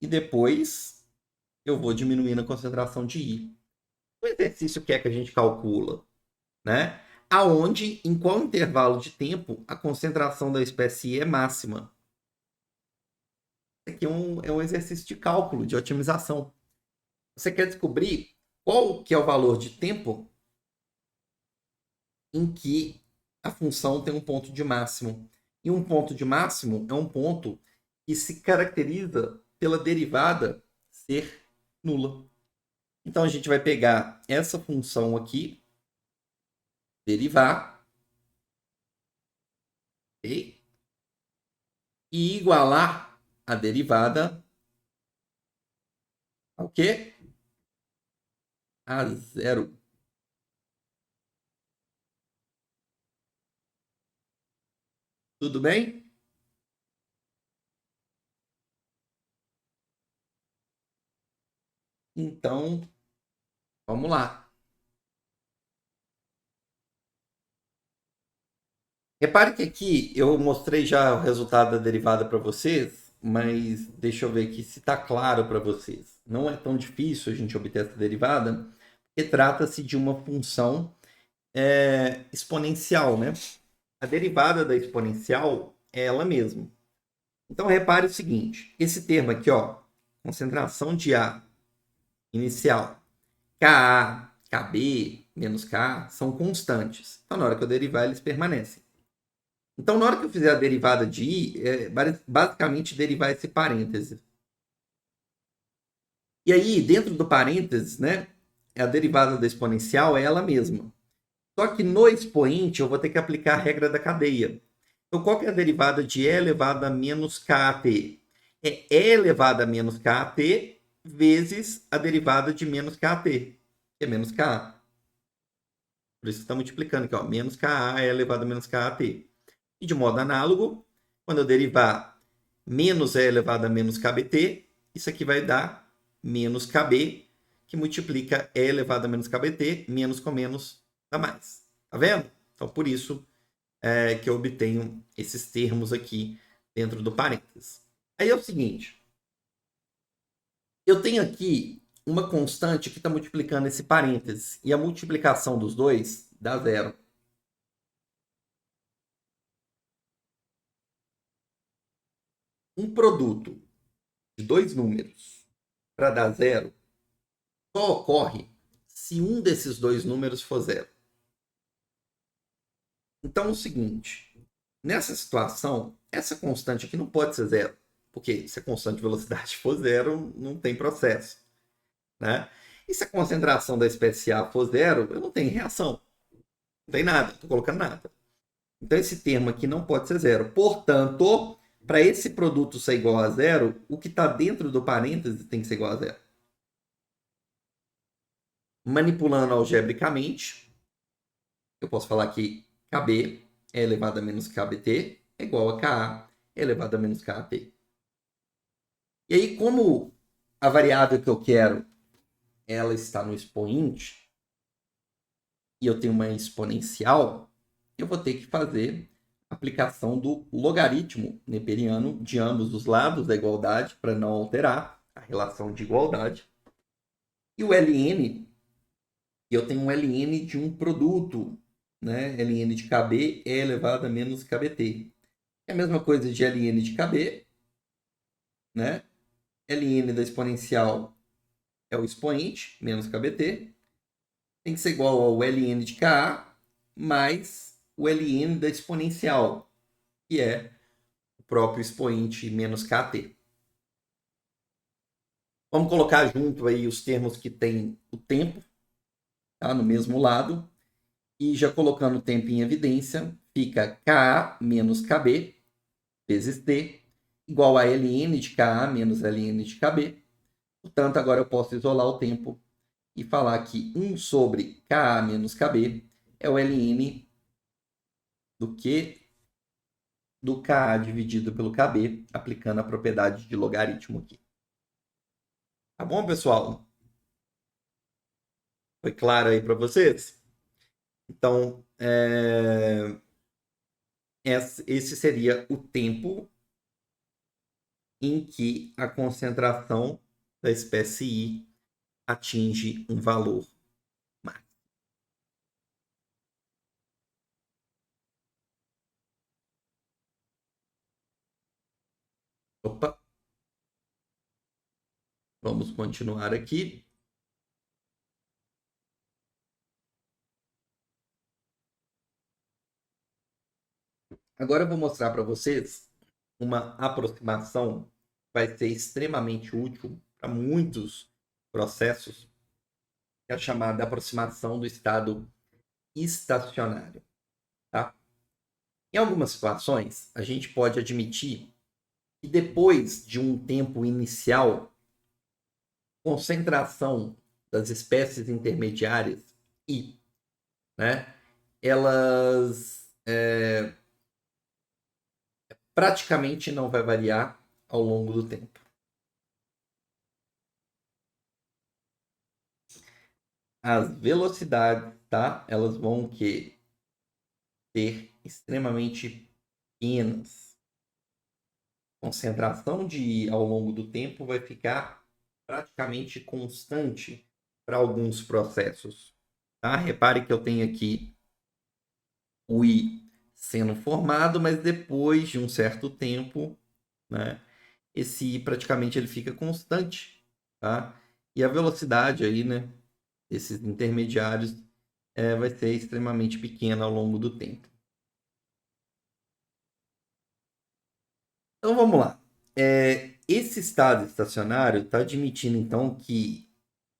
e depois eu vou diminuindo a concentração de I. O exercício que a gente calcula, né? Aonde, em qual intervalo de tempo, a concentração da espécie I é máxima. Isso aqui é um exercício de cálculo, de otimização. Você quer descobrir qual que é o valor de tempo em que a função tem um ponto de máximo. E um ponto de máximo é um ponto que se caracteriza pela derivada ser nula. Então a gente vai pegar essa função aqui, derivar, okay? E igualar a derivada ao quê? A zero. Tudo bem? Então, vamos lá. Repare que aqui eu mostrei já o resultado da derivada para vocês, mas deixa eu ver aqui se está claro para vocês. Não é tão difícil a gente obter essa derivada, porque trata-se de uma função exponencial, né? A derivada da exponencial é ela mesma. Então, repare o seguinte: esse termo aqui, ó, concentração de A inicial, Ka, Kb, menos K, são constantes. Então, na hora que eu derivar, eles permanecem. Então, na hora que eu fizer a derivada de I, basicamente derivar esse parêntese. E aí, dentro do parênteses, né, a derivada da exponencial é ela mesma. Só que no expoente eu vou ter que aplicar a regra da cadeia. Então, qual que é a derivada de E elevado a menos KT? É E elevado a menos KT vezes a derivada de menos KT, que é menos KA. Por isso que está multiplicando aqui, ó, menos KA é elevado a menos KT. E de modo análogo, quando eu derivar menos E elevado a menos KBT, isso aqui vai dar menos KB, que multiplica E elevado a menos KBT, menos com menos dá mais. Tá vendo? Então, por isso que eu obtenho esses termos aqui dentro do parênteses. Aí é o seguinte, eu tenho aqui uma constante que está multiplicando esse parênteses, e a multiplicação dos dois dá zero. Um produto de dois números para dar zero só ocorre se um desses dois números for zero. Então é o seguinte, nessa situação, essa constante aqui não pode ser zero, porque se a constante de velocidade for zero, não tem processo, né? E se a concentração da espécie A for zero, eu não tenho reação. Não tem nada, não estou colocando nada. Então esse termo aqui não pode ser zero. Portanto, para esse produto ser igual a zero, o que está dentro do parêntese tem que ser igual a zero. Manipulando algebricamente, eu posso falar que KB é elevado a menos KBT é igual a KA é elevado a menos KT. E aí, como a variável que eu quero ela está no expoente e eu tenho uma exponencial, eu vou ter que fazer a aplicação do logaritmo neperiano de ambos os lados da igualdade para não alterar a relação de igualdade. E o ln, eu tenho um ln de um produto, né? ln de KB é elevado a menos KBT. É a mesma coisa de ln de KB, né? ln da exponencial é o expoente, menos KBT. Tem que ser igual ao ln de Ka mais o ln da exponencial, que é o próprio expoente menos KT. Vamos colocar junto aí os termos que tem o tempo, tá? No mesmo lado. E já colocando o tempo em evidência, fica Ka menos Kb vezes T igual a ln de Ka menos ln de Kb. Portanto, agora eu posso isolar o tempo e falar que 1 sobre Ka menos Kb é o ln do Q do Ka dividido pelo Kb, aplicando a propriedade de logaritmo aqui. Tá bom, pessoal? Foi claro aí para vocês? Então, esse seria o tempo em que a concentração da espécie I atinge um valor máximo. Opa, vamos continuar aqui. Agora eu vou mostrar para vocês uma aproximação que vai ser extremamente útil para muitos processos, que é a chamada aproximação do estado estacionário. Tá? Em algumas situações, a gente pode admitir que depois de um tempo inicial, concentração das espécies intermediárias e, né, elas praticamente não vai variar ao longo do tempo. As velocidades, tá? Elas vão ser extremamente pequenas. A concentração de ao longo do tempo vai ficar praticamente constante para alguns processos. Tá? Repare que eu tenho aqui o I sendo formado, mas depois de um certo tempo, né, esse I praticamente ele fica constante. Tá? E a velocidade aí, né, desses intermediários vai ser extremamente pequena ao longo do tempo. Então vamos lá. Esse estado estacionário está admitindo então que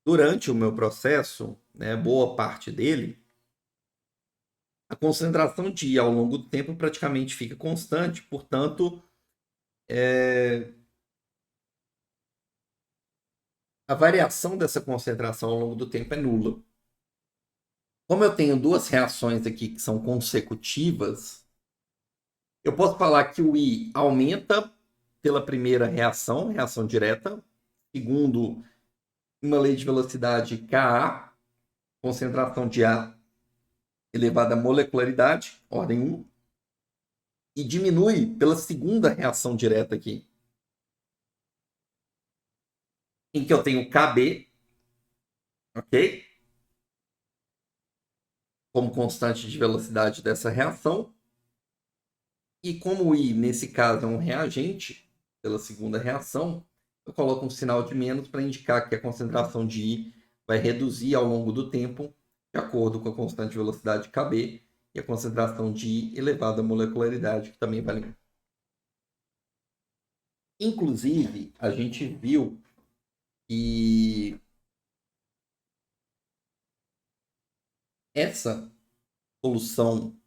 durante o meu processo, né, boa parte dele, a concentração de I ao longo do tempo praticamente fica constante, portanto, a variação dessa concentração ao longo do tempo é nula. Como eu tenho duas reações aqui que são consecutivas, eu posso falar que o I aumenta pela primeira reação, reação direta, segundo uma lei de velocidade Ka, concentração de A elevada à molecularidade, ordem 1, e diminui pela segunda reação direta aqui, em que eu tenho Kb, ok? Como constante de velocidade dessa reação. E como o I, nesse caso, é um reagente, pela segunda reação, eu coloco um sinal de menos para indicar que a concentração de I vai reduzir ao longo do tempo, de acordo com a constante de velocidade Kb, e a concentração de I elevada à molecularidade, que também vale. Inclusive, a gente viu que essa solução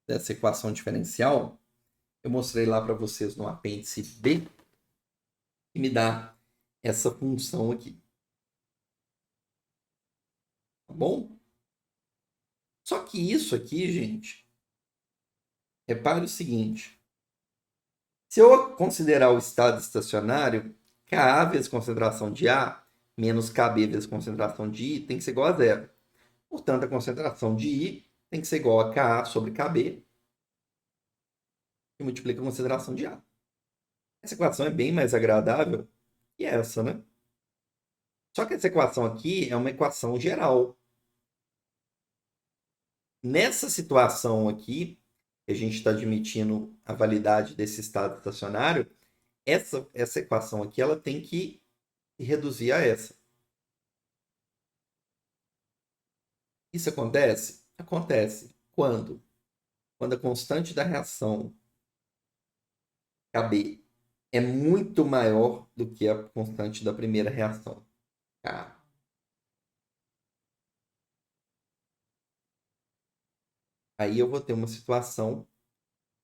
dessa equação diferencial, eu mostrei lá para vocês no apêndice B, que me dá essa função aqui. Tá bom? Só que isso aqui, gente, repare o seguinte. Se eu considerar o estado estacionário, Ka vezes concentração de A menos Kb vezes concentração de I tem que ser igual a zero. Portanto, a concentração de I tem que ser igual a Ka sobre Kb, que multiplica a concentração de A. Essa equação é bem mais agradável que essa, né? Só que essa equação aqui é uma equação geral. Nessa situação aqui, que a gente está admitindo a validade desse estado estacionário, essa equação aqui ela tem que reduzir a essa. Isso acontece? Acontece. Quando? Quando a constante da reação Kb é muito maior do que a constante da primeira reação, K. Aí eu vou ter uma situação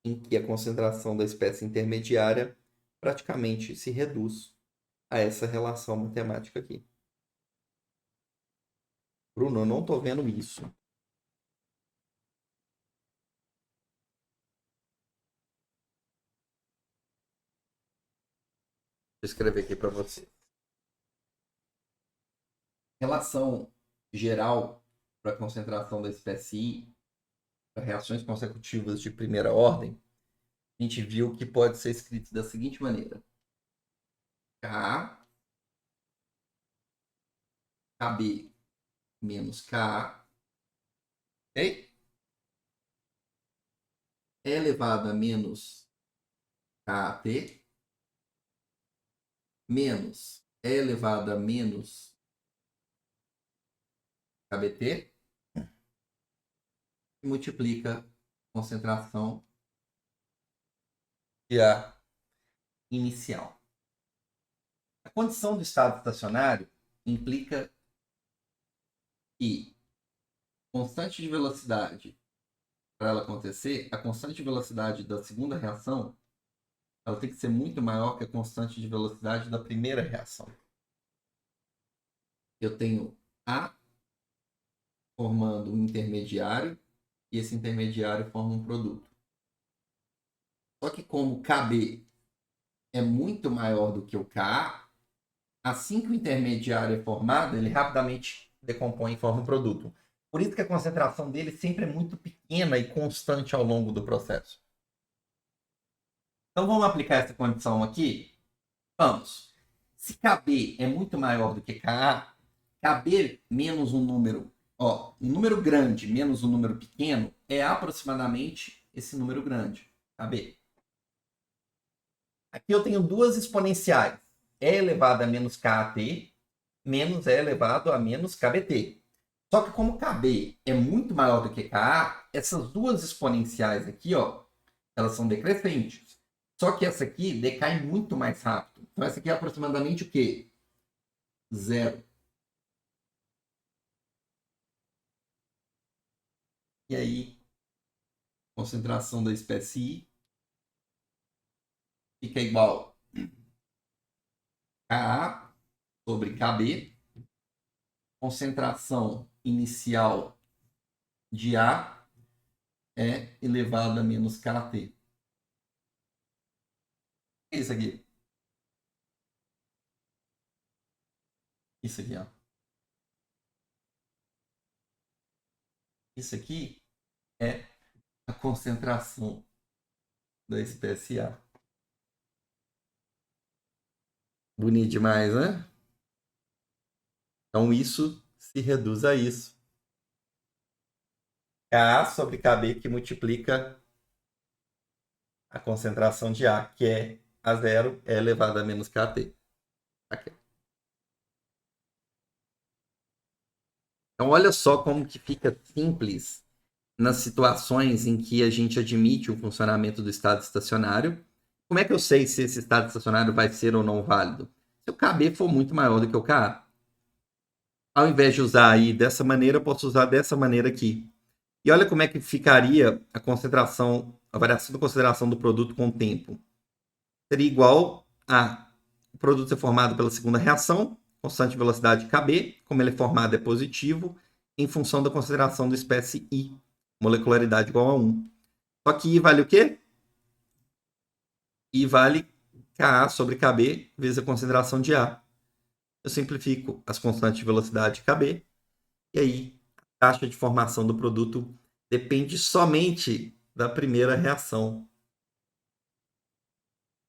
em que a concentração da espécie intermediária praticamente se reduz a essa relação matemática aqui. Bruno, eu não estou vendo isso. Vou escrever aqui para você. Relação geral para a concentração da espécie I para reações consecutivas de primeira ordem, a gente viu que pode ser escrito da seguinte maneira. K KB menos KA, ok? E elevado a menos KAT, menos E elevado a menos KBT, e multiplica a concentração de A inicial. A condição do estado estacionário implica que constante de velocidade, para ela acontecer, a constante de velocidade da segunda reação ela tem que ser muito maior que a constante de velocidade da primeira reação. Eu tenho A formando um intermediário e esse intermediário forma um produto. Só que como KB é muito maior do que o KA, assim que o intermediário é formado, ele rapidamente decompõe e forma um produto. Por isso que a concentração dele sempre é muito pequena e constante ao longo do processo. Então vamos aplicar essa condição aqui? Vamos. Se KB é muito maior do que KA, KB menos um número, um número grande menos um número pequeno é aproximadamente esse número grande, KB. Aqui eu tenho duas exponenciais, E elevado a menos KT menos E elevado a menos KBT. Só que como KB é muito maior do que KA, essas duas exponenciais aqui, elas são decrescentes. Só que essa aqui decai muito mais rápido. Então essa aqui é aproximadamente o quê? 0. E aí, concentração da espécie I fica igual a sobre KB, concentração inicial de A é elevado a menos KT. O que é isso aqui? Isso aqui, ó. Isso aqui é a concentração da espécie A. Bonito demais, né? Então isso se reduz a isso. Ka sobre Kb que multiplica a concentração de A, que é a 0, é elevado a menos Kt. Aqui. Então olha só como que fica simples nas situações em que a gente admite o funcionamento do estado estacionário. Como é que eu sei se esse estado estacionário vai ser ou não válido? Se o Kb for muito maior do que o Ka. Ao invés de usar aí dessa maneira, eu posso usar dessa maneira aqui. E olha como é que ficaria a concentração, a variação da concentração do produto com o tempo. Seria igual a o produto ser formado pela segunda reação, constante de velocidade Kb, como ele é formado é positivo, em função da concentração da espécie I, molecularidade igual a 1. Só que I vale o quê? I vale Ka sobre Kb vezes a concentração de A. Eu simplifico as constantes de velocidade Kb, e aí a taxa de formação do produto depende somente da primeira reação,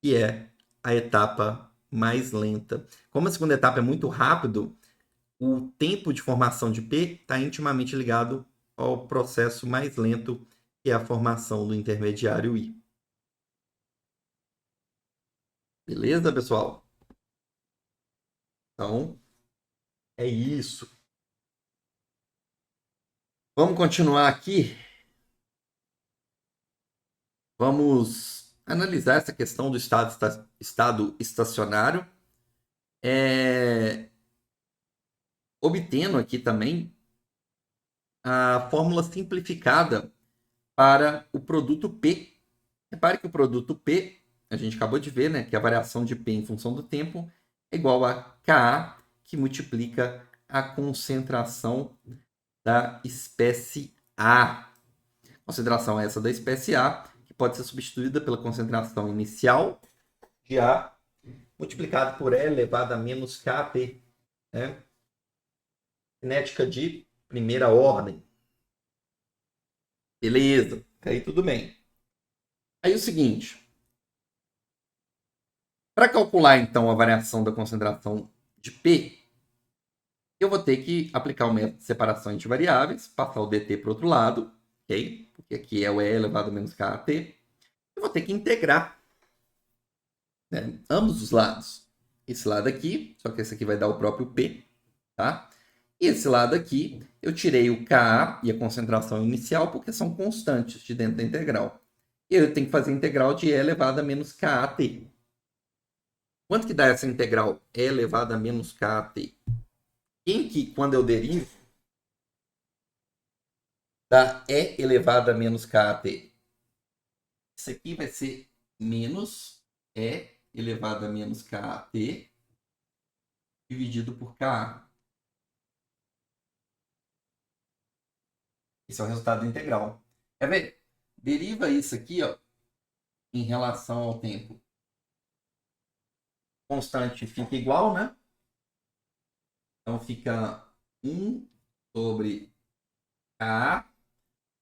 que é a etapa mais lenta. Como a segunda etapa é muito rápido, o tempo de formação de P está intimamente ligado ao processo mais lento, que é a formação do intermediário I. Beleza, pessoal? Então, é isso. Vamos continuar aqui. Vamos analisar essa questão do estado estacionário. Obtendo aqui também a fórmula simplificada para o produto P. Repare que o produto P, a gente acabou de ver, né, que a variação de P em função do tempo é igual a Ka, que multiplica a concentração da espécie A. Concentração essa da espécie A, que pode ser substituída pela concentração inicial de A, multiplicado por E elevado a menos Kp. Né? Cinética de primeira ordem. Beleza, aí tudo bem. Aí o seguinte, para calcular então a variação da concentração de P, eu vou ter que aplicar o método de separação entre variáveis, passar o dt para o outro lado, ok? Porque aqui é o e elevado a menos kat. Eu vou ter que integrar, né, ambos os lados. Esse lado aqui, só que esse aqui vai dar o próprio p, tá? E esse lado aqui, eu tirei o Ka e a concentração inicial, porque são constantes de dentro da integral. E eu tenho que fazer a integral de e elevado a menos kat. Quanto que dá essa integral e elevado a menos kat? Em que, quando eu derivo, dá e elevado a menos kat. Isso aqui vai ser menos e elevado a menos kat dividido por Ka. Esse é o resultado da integral. Quer ver? Deriva isso aqui, ó, em relação ao tempo. Constante fica igual, né? Então fica 1 sobre K.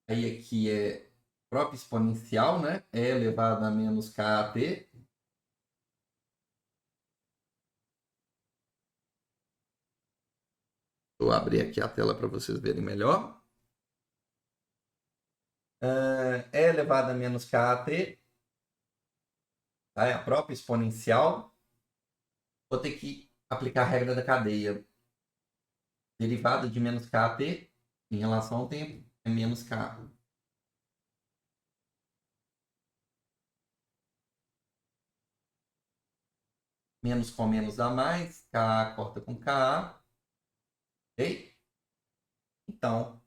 Aí aqui é próprio exponencial, né? E elevado a menos KT. Vou abrir aqui a tela para vocês verem melhor. E elevado a menos KT. Tá? É a própria exponencial. Vou ter que aplicar a regra da cadeia. Derivada de menos KT em relação ao tempo é menos K. Menos com menos dá mais. K corta com K. Ok? Então,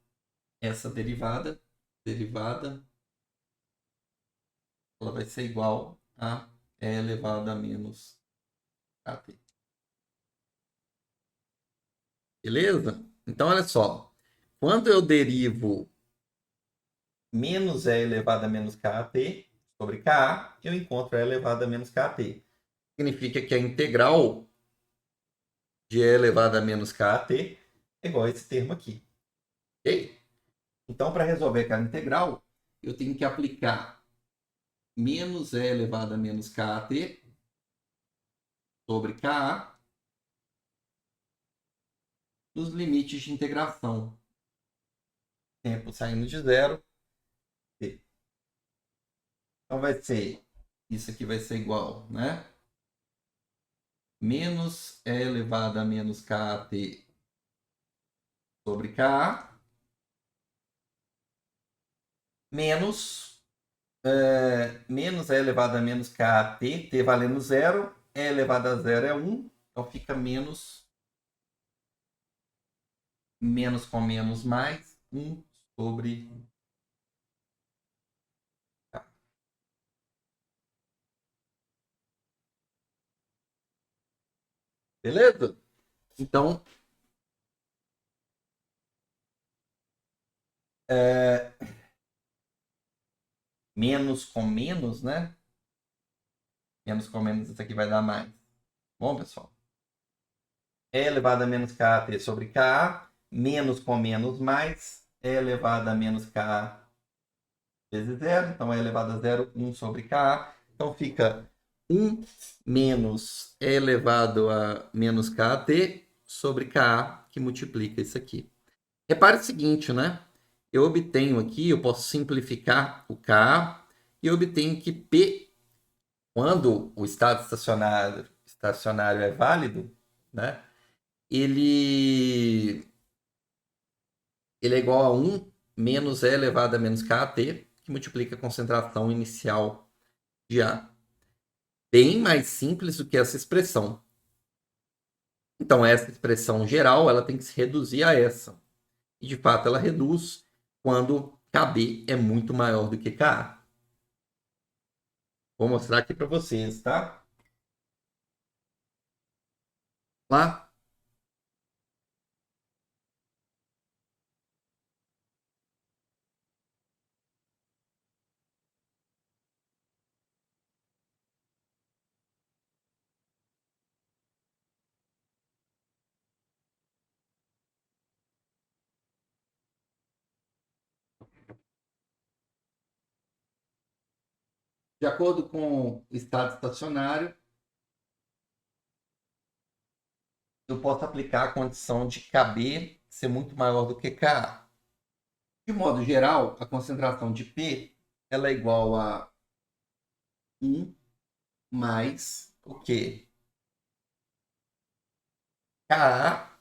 essa derivada, ela vai ser igual a E elevado a menos KT. Beleza? Então, olha só. Quando eu derivo menos E elevado a menos KT sobre Ka, eu encontro E elevado a menos KT. Significa que a integral de E elevado a menos KT é igual a esse termo aqui. Ok? Então, para resolver aquela integral, eu tenho que aplicar menos E elevado a menos KT sobre Ka nos limites de integração. Tempo saindo de zero. Então vai ser, isso aqui vai ser igual, né? Menos E elevado a menos KT sobre Ka, menos, menos E elevado a menos KT, T valendo zero, E elevado a zero é 1, então fica menos, menos com menos mais, 1 sobre K. Beleza? Então, é, menos com menos, né? Menos com menos, isso aqui vai dar mais. Bom, pessoal? E elevado a menos kt sobre Ka, menos com menos mais, E elevado a menos K vezes zero, então E elevado a zero, 1 sobre Ka. Então fica 1 menos E elevado a menos kt sobre Ka, que multiplica isso aqui. Repare o seguinte, né? Eu obtenho aqui, eu posso simplificar o K e eu obtenho que P, quando o estado estacionário é válido, né? Ele é igual a 1 menos E elevado a menos KT, que multiplica a concentração inicial de A. Bem mais simples do que essa expressão. Então, essa expressão geral ela tem que se reduzir a essa. E, de fato, ela reduz quando KB é muito maior do que KA. Vou mostrar aqui para vocês, tá? Lá. De acordo com o estado estacionário, eu posso aplicar a condição de Kb ser muito maior do que Ka. De modo geral, a concentração de P ela é igual a 1 mais o quê? Ka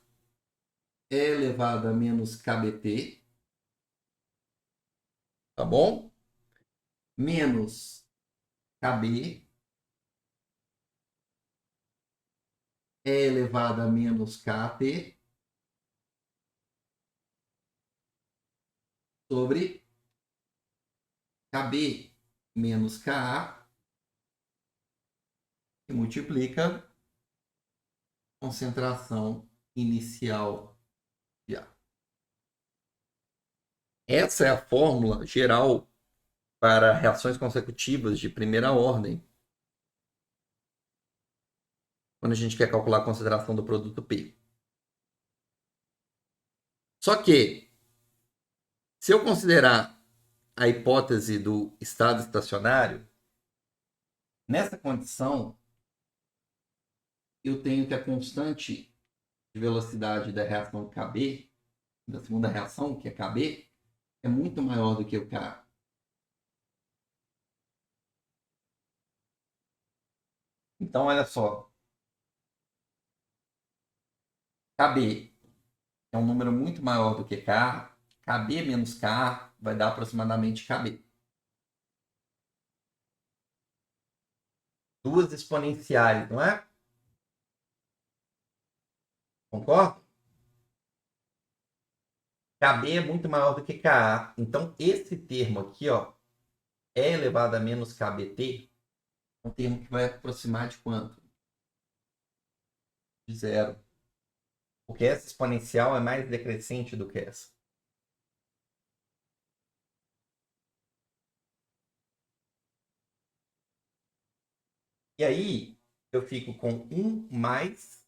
é elevado a menos Kbt, tá bom? Menos Kb é elevado a menos Kt sobre Kb menos Ka, que multiplica concentração inicial de A. Essa é a fórmula geral para reações consecutivas de primeira ordem, quando a gente quer calcular a concentração do produto P. Só que, se eu considerar a hipótese do estado estacionário, nessa condição, eu tenho que a constante de velocidade da reação Kb, da segunda reação, que é Kb, é muito maior do que o Ka. Então, olha só, Kb é um número muito maior do que K, Kb menos K vai dar aproximadamente Kb. Duas exponenciais, não é? Concorda? Kb é muito maior do que Ka. Então, esse termo aqui, ó, E elevado a menos Kbt, é um termo que vai aproximar de quanto? De zero. Porque essa exponencial é mais decrescente do que essa. E aí, eu fico com 1 mais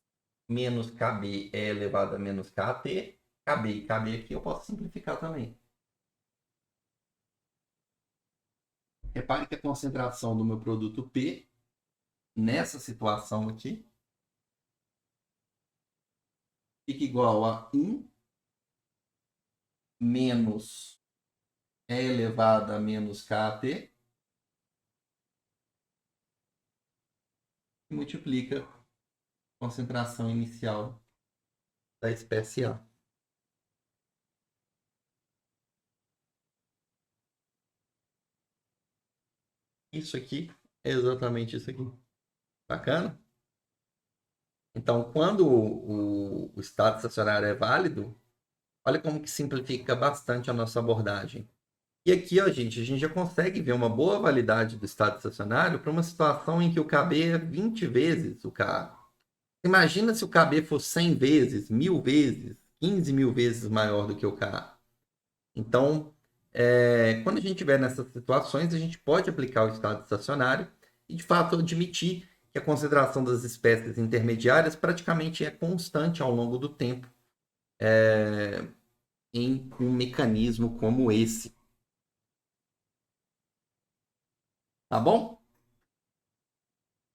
menos Kb é elevado a menos Kt. Kb e Kb aqui eu posso simplificar também. Repare que a concentração do meu produto P, nessa situação aqui, fica igual a 1 menos E elevado a menos Kt, que multiplica a concentração inicial da espécie A. Isso aqui é exatamente isso aqui. Bacana? Então, quando o estado estacionário é válido, olha como que simplifica bastante a nossa abordagem. E aqui, ó, gente, a gente já consegue ver uma boa validade do estado estacionário para uma situação em que o Kb é 20 vezes o Ka. Imagina se o Kb fosse 100 vezes, 1000 vezes, 15 mil vezes maior do que o Ka. Então, quando a gente estiver nessas situações, a gente pode aplicar o estado estacionário e, de fato, admitir que a concentração das espécies intermediárias praticamente é constante ao longo do tempo em um mecanismo como esse. Tá bom?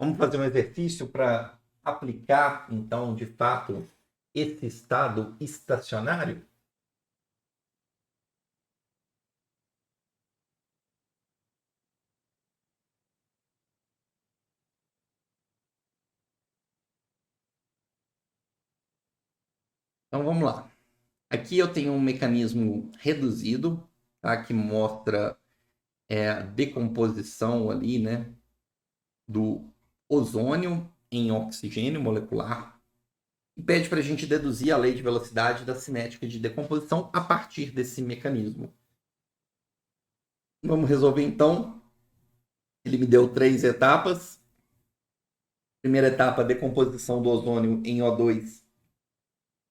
Vamos fazer um exercício para aplicar, então, de fato, esse estado estacionário? Então, vamos lá. Aqui eu tenho um mecanismo reduzido, tá, que mostra a decomposição ali, né, do ozônio em oxigênio molecular e pede para a gente deduzir a lei de velocidade da cinética de decomposição a partir desse mecanismo. Vamos resolver então. Ele me deu 3 etapas. Primeira etapa, decomposição do ozônio em O2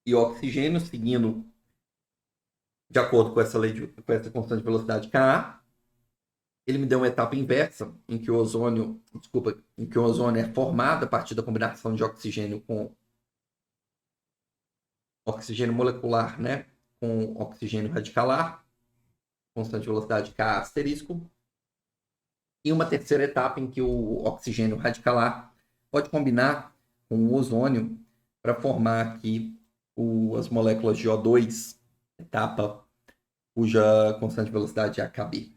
e oxigênio, seguindo de acordo com essa lei com essa constante de velocidade Ka. Ele me deu uma etapa inversa, em que o ozônio, desculpa, em que o ozônio é formado a partir da combinação de oxigênio com oxigênio molecular, né, com oxigênio radicalar, constante de velocidade K asterisco. E uma terceira etapa em que o oxigênio radicalar pode combinar com o ozônio para formar aqui as moléculas de O2, etapa cuja constante de velocidade é a Kb.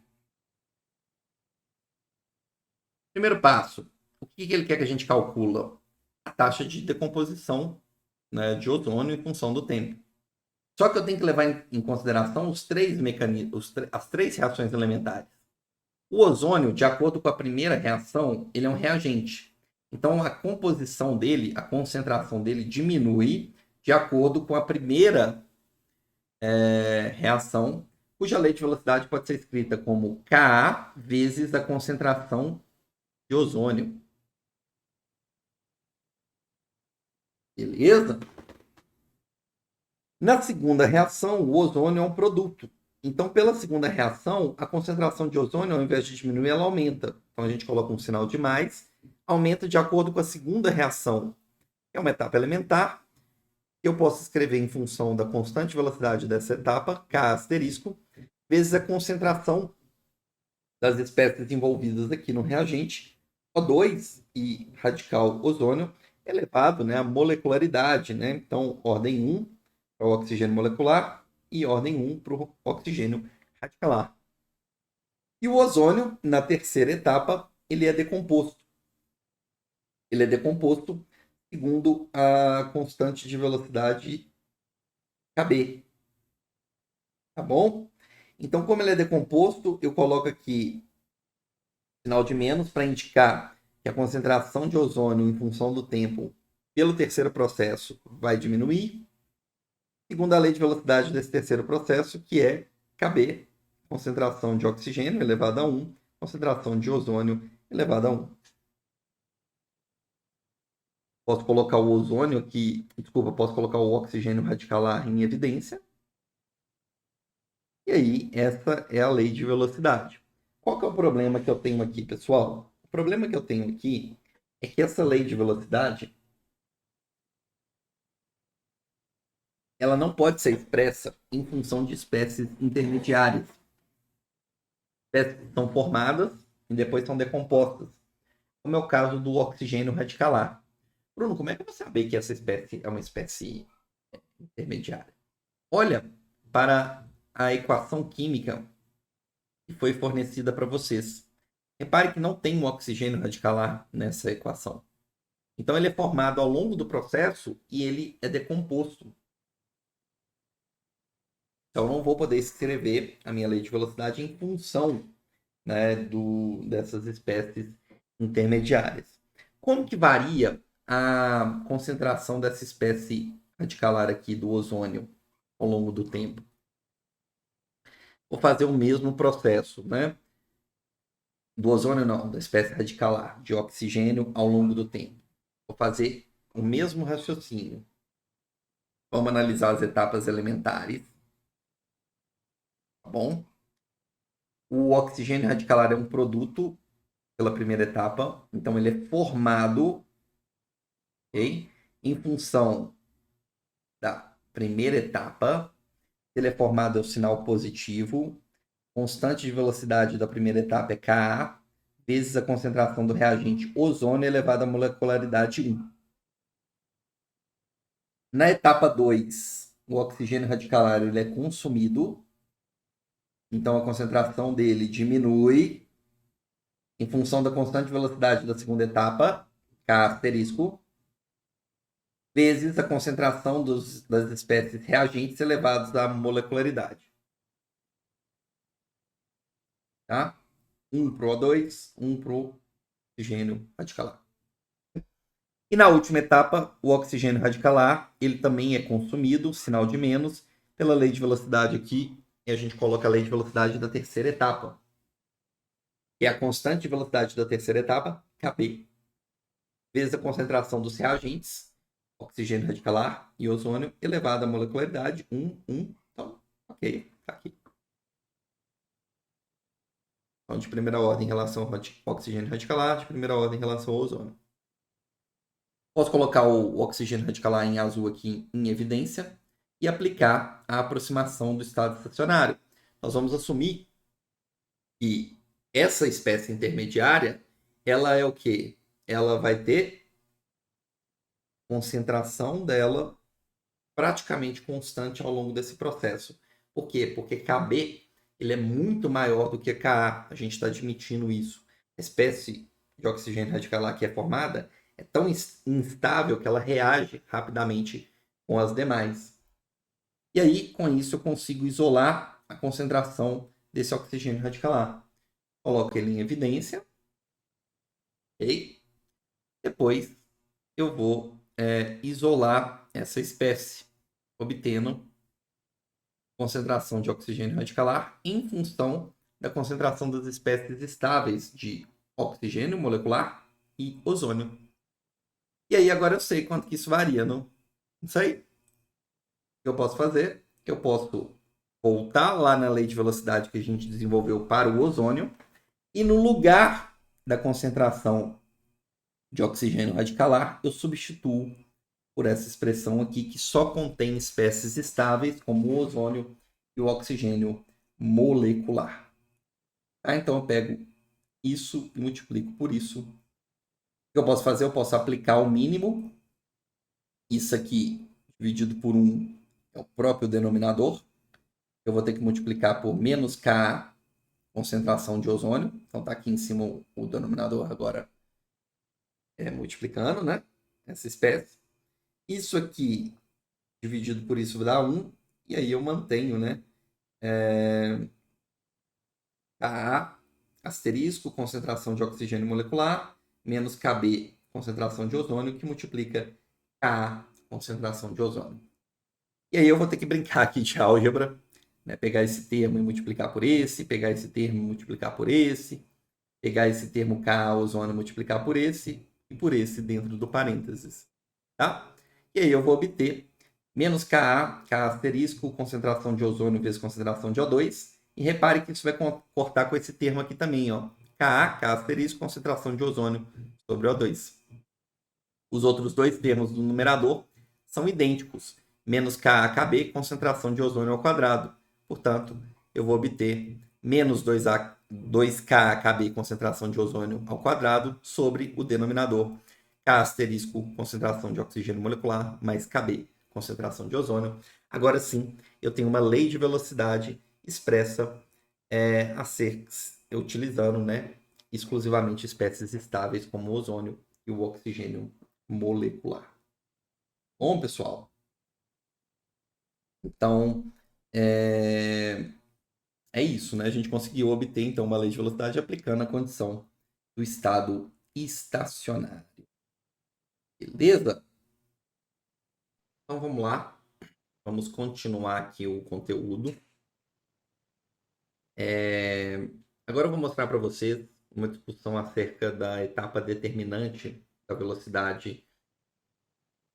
Primeiro passo, o que ele quer que a gente calcula? A taxa de decomposição, né, de ozônio em função do tempo. Só que eu tenho que levar em consideração os três mecanismos, as três reações elementares. O ozônio, de acordo com a primeira reação, ele é um reagente. Então, a composição dele, a concentração dele diminui de acordo com a primeira reação, cuja lei de velocidade pode ser escrita como Ka vezes a concentração de ozônio. Beleza? Na segunda reação, o ozônio é um produto. Então, pela segunda reação, a concentração de ozônio, ao invés de diminuir, ela aumenta. Então, a gente coloca um sinal de mais, aumenta de acordo com a segunda reação, que é uma etapa elementar, que eu posso escrever em função da constante velocidade dessa etapa, K asterisco, vezes a concentração das espécies envolvidas aqui no reagente, O2 e radical ozônio, elevado, né, a molecularidade, né? Então, ordem 1 para o oxigênio molecular e ordem 1 para o oxigênio radicalar. E o ozônio, na terceira etapa, ele é decomposto. Ele é decomposto segundo a constante de velocidade Kb. Tá bom? Então, como ele é decomposto, eu coloco aqui sinal de menos para indicar que a concentração de ozônio em função do tempo pelo terceiro processo vai diminuir, segundo a lei de velocidade desse terceiro processo, que é Kb, concentração de oxigênio elevada a 1, concentração de ozônio elevada a 1. Posso colocar o ozônio aqui, desculpa, posso colocar o oxigênio radicalar em evidência. E aí, essa é a lei de velocidade. Qual que é o problema que eu tenho aqui, pessoal? O problema que eu tenho aqui é que essa lei de velocidade ela não pode ser expressa em função de espécies intermediárias. Espécies que são formadas e depois são decompostas, como é o caso do oxigênio radicalar. Bruno, como é que eu vou saber que essa espécie é uma espécie intermediária? Olha para a equação química que foi fornecida para vocês. Repare que não tem um oxigênio radicalar nessa equação. Então, ele é formado ao longo do processo e ele é decomposto. Então, eu não vou poder escrever a minha lei de velocidade em função, né, dessas espécies intermediárias. Como que varia a concentração dessa espécie radicalar aqui do ozônio ao longo do tempo? Vou fazer o mesmo processo, né? Do ozônio não, da espécie radicalar, de oxigênio ao longo do tempo. Vou fazer o mesmo raciocínio. Vamos analisar as etapas elementares. Tá bom? O oxigênio radicalar é um produto pela primeira etapa, então ele é formado, okay, em função da primeira etapa. Ele é formado é o sinal positivo. Constante de velocidade da primeira etapa é Ka, vezes a concentração do reagente ozônio elevado à molecularidade 1. Na etapa 2, o oxigênio radicalar ele é consumido, então a concentração dele diminui em função da constante velocidade da segunda etapa, K asterisco, vezes a concentração das espécies reagentes elevados à molecularidade. Tá? 1 para o O2, 1 para o oxigênio radicalar. E na última etapa, o oxigênio radicalar, ele também é consumido, sinal de menos, pela lei de velocidade aqui, e a gente coloca a lei de velocidade da terceira etapa, que é a constante de velocidade da terceira etapa, Kb, vezes a concentração dos reagentes, oxigênio radicalar e ozônio, elevada à molecularidade, 1, 1. Então, ok, tá aqui. Então, de primeira ordem em relação ao oxigênio radicalar, de primeira ordem em relação ao ozônio. Posso colocar o oxigênio radicalar em azul aqui em evidência e aplicar a aproximação do estado estacionário. Nós vamos assumir que essa espécie intermediária, ela é o quê? Ela vai ter concentração dela praticamente constante ao longo desse processo. Por quê? Porque Kb ele é muito maior do que Ka. A gente está admitindo isso. A espécie de oxigênio radicalar que é formada é tão instável que ela reage rapidamente com as demais. E aí, com isso, eu consigo isolar a concentração desse oxigênio radicalar. Coloco ele em evidência. Ok? Depois, eu vou isolar essa espécie, obtendo concentração de oxigênio radicalar em função da concentração das espécies estáveis de oxigênio molecular e ozônio. E aí agora eu sei quanto que isso varia, não? Não sei. O que eu posso fazer? Eu posso voltar lá na lei de velocidade que a gente desenvolveu para o ozônio e no lugar da concentração de oxigênio radicalar, eu substituo por essa expressão aqui que só contém espécies estáveis, como o ozônio e o oxigênio molecular. Tá? Então eu pego isso e multiplico por isso. O que eu posso fazer? Eu posso aplicar o mínimo. Isso aqui dividido por 1 é o próprio denominador. Eu vou ter que multiplicar por menos Ka, concentração de ozônio. Então está aqui em cima o denominador agora multiplicando, né? Essa espécie. Isso aqui dividido por isso dá 1. E aí eu mantenho, né? Ka, asterisco, concentração de oxigênio molecular, menos Kb, concentração de ozônio, que multiplica Ka, concentração de ozônio. E aí eu vou ter que brincar aqui de álgebra, né? Pegar esse termo e multiplicar por esse, pegar esse termo e multiplicar por esse, pegar esse termo Ka, ozônio, multiplicar por esse e por esse dentro do parênteses. Tá? E aí eu vou obter menos Ka, Ka asterisco, concentração de ozônio vezes concentração de O2. E repare que isso vai cortar com esse termo aqui também, ó. Ka, Ka asterisco, concentração de ozônio sobre O2. Os outros dois termos do numerador são idênticos. Menos Ka, Kb, concentração de ozônio ao quadrado. Portanto, eu vou obter menos 2Ka, Kb, concentração de ozônio ao quadrado, sobre o denominador K asterisco, concentração de oxigênio molecular, mais Kb, concentração de ozônio. Agora sim, eu tenho uma lei de velocidade expressa a ser utilizando, né, exclusivamente espécies estáveis como o ozônio e o oxigênio molecular. Bom, pessoal, então é isso, né? A gente conseguiu obter então uma lei de velocidade aplicando a condição do estado estacionário. Beleza? Então vamos lá. Vamos continuar aqui o conteúdo. Agora eu vou mostrar para vocês uma discussão acerca da etapa determinante da velocidade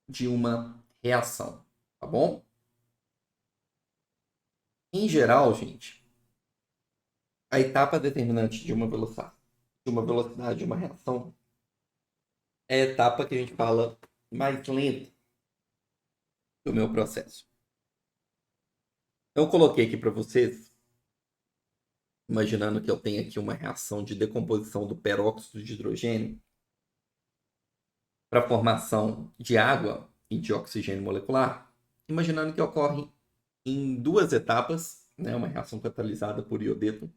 de uma reação, tá bom? Em geral, gente, a etapa determinante de uma velocidade de uma reação é a etapa que a gente fala mais lenta do meu processo. Eu coloquei aqui para vocês, imaginando que eu tenho aqui uma reação de decomposição do peróxido de hidrogênio para a formação de água e de oxigênio molecular, imaginando que ocorre em 2 etapas, né, uma reação catalisada por iodeto.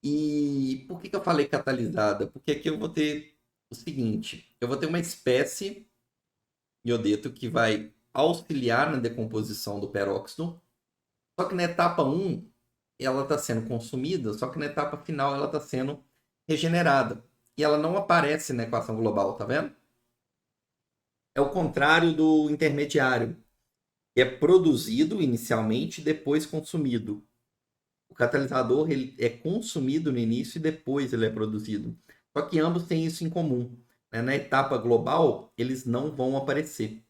E por que eu falei catalisada? Porque aqui eu vou ter o seguinte, eu vou ter uma espécie iodeto que vai auxiliar na decomposição do peróxido, só que na etapa 1 ela está sendo consumida, só que na etapa final ela está sendo regenerada. E ela não aparece na equação global, tá vendo? É o contrário do intermediário, que é produzido inicialmente e depois consumido. O catalisador ele é consumido no início e depois ele é produzido. Só que ambos têm isso em comum, né? Na etapa global, eles não vão aparecer.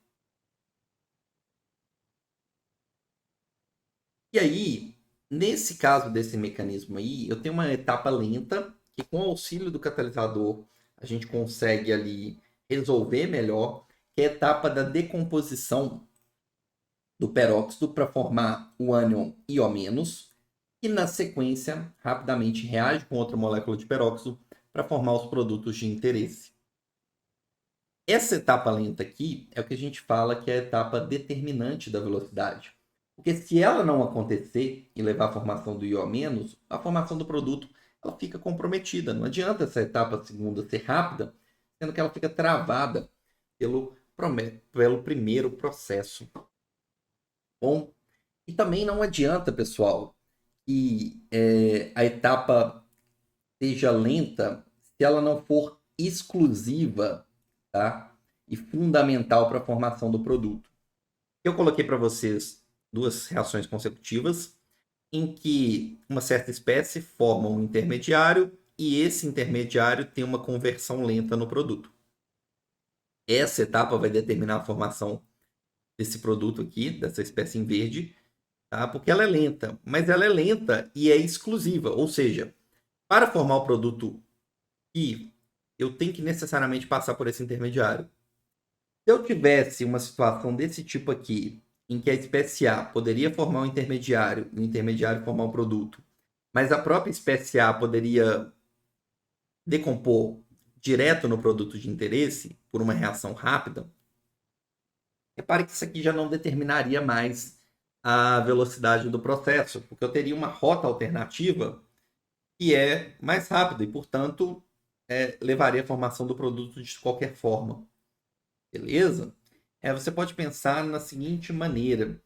E aí, nesse caso desse mecanismo aí, eu tenho uma etapa lenta, que com o auxílio do catalisador, a gente consegue ali resolver melhor, que é a etapa da decomposição do peróxido para formar o ânion IO-, e na sequência, rapidamente reage com outra molécula de peróxido para formar os produtos de interesse. Essa etapa lenta aqui é o que a gente fala que é a etapa determinante da velocidade. Porque se ela não acontecer e levar à formação do IO-, a formação do produto ela fica comprometida. Não adianta essa etapa segunda ser rápida, sendo que ela fica travada pelo primeiro processo. Bom, e também não adianta, pessoal, que a etapa seja lenta se ela não for exclusiva, tá? E fundamental para a formação do produto. Eu coloquei para vocês duas reações consecutivas em que uma certa espécie forma um intermediário e esse intermediário tem uma conversão lenta no produto. Essa etapa vai determinar a formação desse produto aqui, dessa espécie em verde, tá? Porque ela é lenta, mas ela é lenta e é exclusiva, ou seja, para formar o produto I, eu tenho que necessariamente passar por esse intermediário. Se eu tivesse uma situação desse tipo aqui, em que a espécie A poderia formar um intermediário, e o intermediário formar um produto, mas a própria espécie A poderia decompor direto no produto de interesse por uma reação rápida, repare que isso aqui já não determinaria mais a velocidade do processo, porque eu teria uma rota alternativa que é mais rápida e, portanto, levaria à formação do produto de qualquer forma. Beleza? Você pode pensar na seguinte maneira.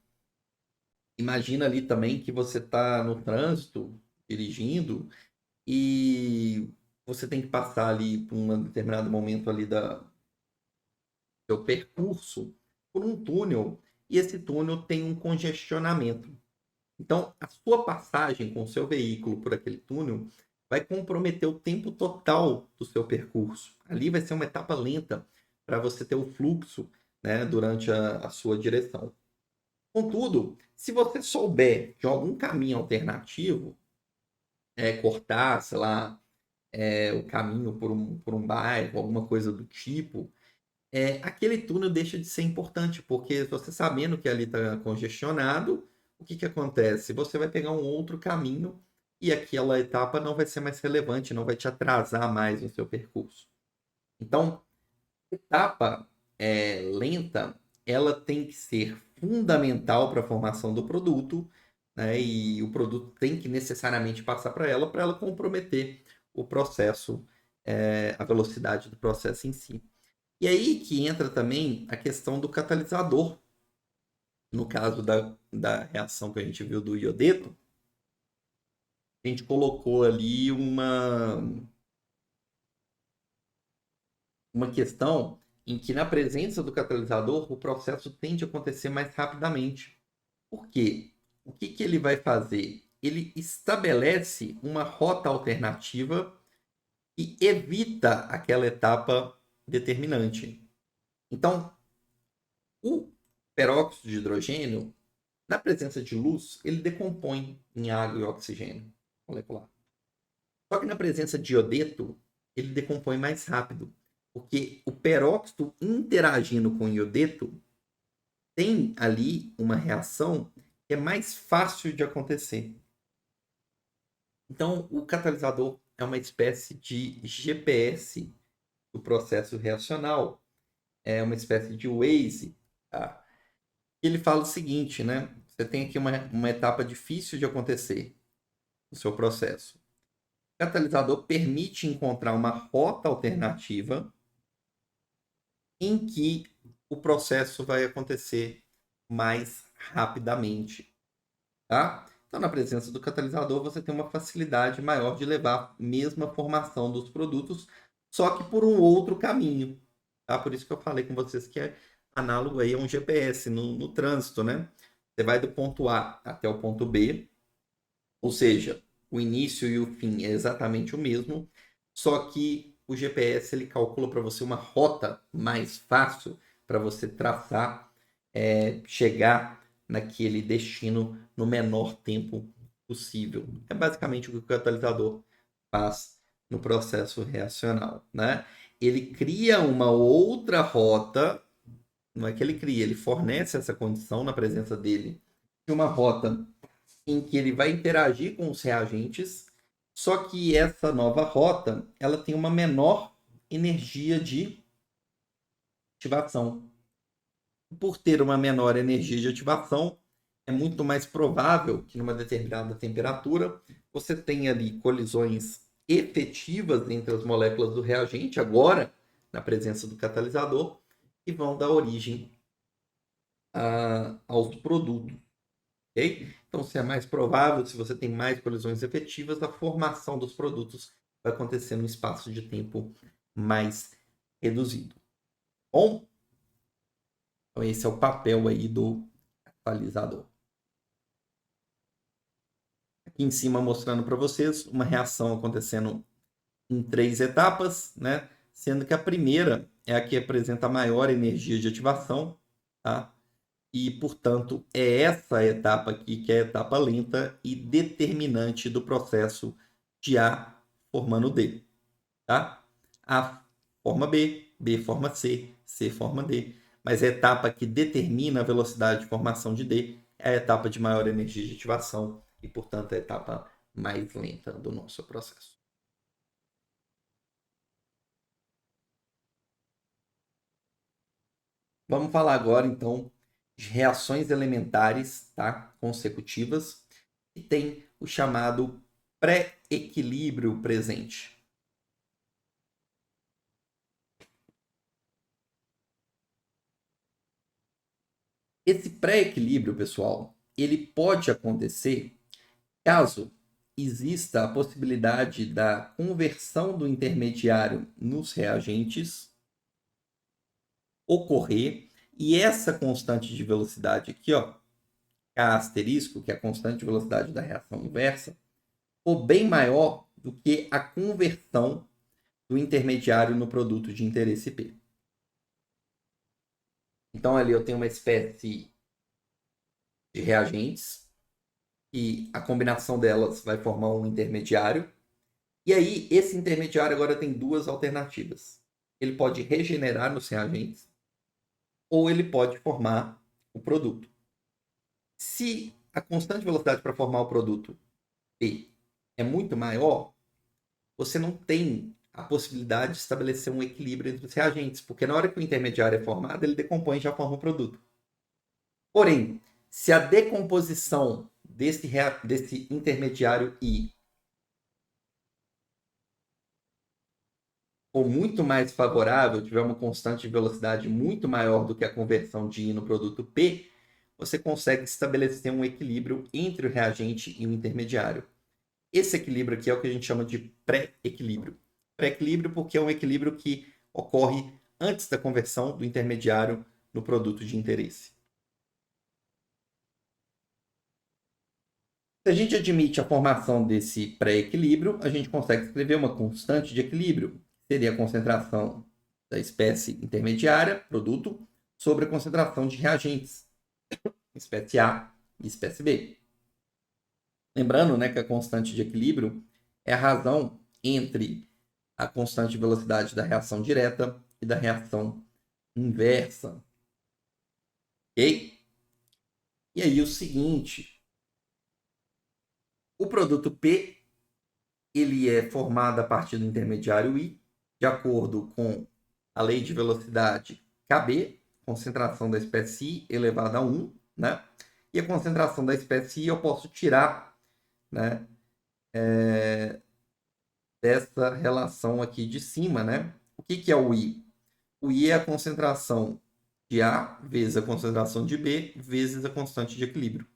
Imagina ali também que você está no trânsito, dirigindo, e você tem que passar ali por um determinado momento ali do seu percurso por um túnel, e esse túnel tem um congestionamento. Então, a sua passagem com o seu veículo por aquele túnel vai comprometer o tempo total do seu percurso. Ali vai ser uma etapa lenta para você ter o fluxo, né, durante a sua direção. Contudo, se você souber de algum caminho alternativo, cortar, sei lá, o caminho por um bairro, alguma coisa do tipo, aquele túnel deixa de ser importante, porque você sabendo que ali está congestionado, o que, que acontece? Você vai pegar um outro caminho e aquela etapa não vai ser mais relevante, não vai te atrasar mais no seu percurso. Então, etapa lenta, ela tem que ser fundamental para a formação do produto, né? E o produto tem que necessariamente passar para ela comprometer o processo, a velocidade do processo em si. E aí que entra também a questão do catalisador. No caso da reação que a gente viu do iodeto, a gente colocou ali uma questão em que, na presença do catalisador, o processo tende a acontecer mais rapidamente. Por quê? O que, que ele vai fazer? Ele estabelece uma rota alternativa e evita aquela etapa determinante. Então, o peróxido de hidrogênio, na presença de luz, ele decompõe em água e oxigênio molecular. Só que na presença de iodeto, ele decompõe mais rápido, porque o peróxido interagindo com o iodeto tem ali uma reação que é mais fácil de acontecer. Então, o catalisador é uma espécie de GPS do processo reacional, é uma espécie de Waze. Tá? Ele fala o seguinte, né? Você tem aqui uma etapa difícil de acontecer no seu processo. O catalisador permite encontrar uma rota alternativa em que o processo vai acontecer mais rapidamente, tá? Então, na presença do catalisador, você tem uma facilidade maior de levar a mesma formação dos produtos, só que por um outro caminho, tá? Por isso que eu falei com vocês que é análogo aí a um GPS no trânsito, né? Você vai do ponto A até o ponto B, ou seja, o início e o fim é exatamente o mesmo, só que o GPS ele calcula para você uma rota mais fácil para você traçar, chegar naquele destino no menor tempo possível. É basicamente o que o catalisador faz no processo reacional, né? Ele cria uma outra rota, não é que ele cria, ele fornece essa condição na presença dele de uma rota em que ele vai interagir com os reagentes, só que essa nova rota ela tem uma menor energia de ativação. Por ter uma menor energia de ativação, é muito mais provável que numa determinada temperatura você tenha ali colisões efetivas entre as moléculas do reagente, agora na presença do catalisador, e vão dar origem aos produtos. Okay? Então, se é mais provável, se você tem mais colisões efetivas, a formação dos produtos vai acontecer num espaço de tempo mais reduzido. Bom, então esse é o papel aí do catalisador. Aqui em cima mostrando para vocês uma reação acontecendo em 3 etapas, né? Sendo que a primeira é a que apresenta maior energia de ativação, tá? E, portanto, é essa etapa aqui que é a etapa lenta e determinante do processo de A formando D, tá? A forma B, B forma C, C forma D. Mas a etapa que determina a velocidade de formação de D é a etapa de maior energia de ativação e, portanto, é a etapa mais lenta do nosso processo. Vamos falar agora, então, de reações elementares, tá? Consecutivas, que tem o chamado pré-equilíbrio presente. Esse pré-equilíbrio, pessoal, ele pode acontecer caso exista a possibilidade da conversão do intermediário nos reagentes ocorrer e essa constante de velocidade aqui, ó, K asterisco, que é a constante de velocidade da reação inversa, for bem maior do que a conversão do intermediário no produto de interesse P. Então, ali eu tenho uma espécie de reagentes e a combinação delas vai formar um intermediário. E aí, esse intermediário agora tem duas alternativas. Ele pode regenerar nos reagentes ou ele pode formar o produto. Se a constante de velocidade para formar o produto P é muito maior, você não tem a possibilidade de estabelecer um equilíbrio entre os reagentes, porque na hora que o intermediário é formado, ele decompõe e já forma o produto. Porém, se a decomposição desse intermediário I for muito mais favorável, tiver uma constante de velocidade muito maior do que a conversão de I no produto P, você consegue estabelecer um equilíbrio entre o reagente e o intermediário. Esse equilíbrio aqui é o que a gente chama de pré-equilíbrio. Pré-equilíbrio porque é um equilíbrio que ocorre antes da conversão do intermediário no produto de interesse. Se a gente admite a formação desse pré-equilíbrio, a gente consegue escrever uma constante de equilíbrio, que seria a concentração da espécie intermediária, produto, sobre a concentração de reagentes, espécie A e espécie B. Lembrando, né, que a constante de equilíbrio é a razão entre a constante de velocidade da reação direta e da reação inversa. Ok? E aí o seguinte, o produto P ele é formado a partir do intermediário I, de acordo com a lei de velocidade KB, concentração da espécie I elevada a 1, né? E a concentração da espécie I eu posso tirar, né, dessa relação aqui de cima, né? O que é o I? O I é a concentração de A vezes a concentração de B vezes a constante de equilíbrio.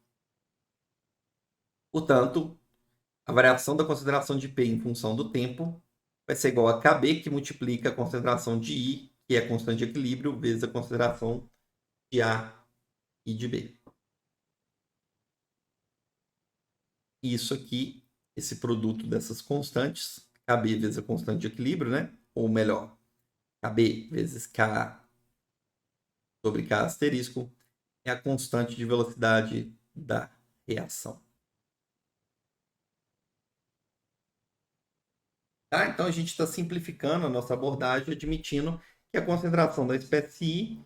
Portanto, a variação da concentração de P em função do tempo vai ser igual a KB, que multiplica a concentração de I, que é a constante de equilíbrio, vezes a concentração de A e de B. Isso aqui, esse produto dessas constantes, KB vezes a constante de equilíbrio, né? Ou melhor, KB vezes K sobre K asterisco, é a constante de velocidade da reação. Tá? Então a gente está simplificando a nossa abordagem, admitindo que a concentração da espécie I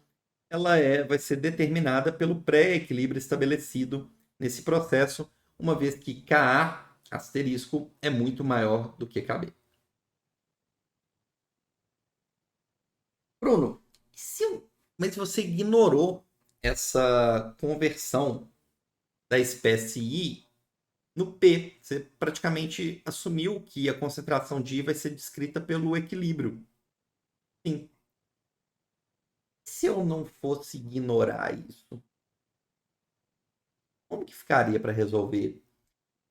ela vai ser determinada pelo pré-equilíbrio estabelecido nesse processo, uma vez que Ka asterisco é muito maior do que Kb. Bruno, se eu Mas você ignorou essa conversão da espécie I no P. Você praticamente assumiu que a concentração de I vai ser descrita pelo equilíbrio. Sim. Se eu não fosse ignorar isso, como que ficaria para resolver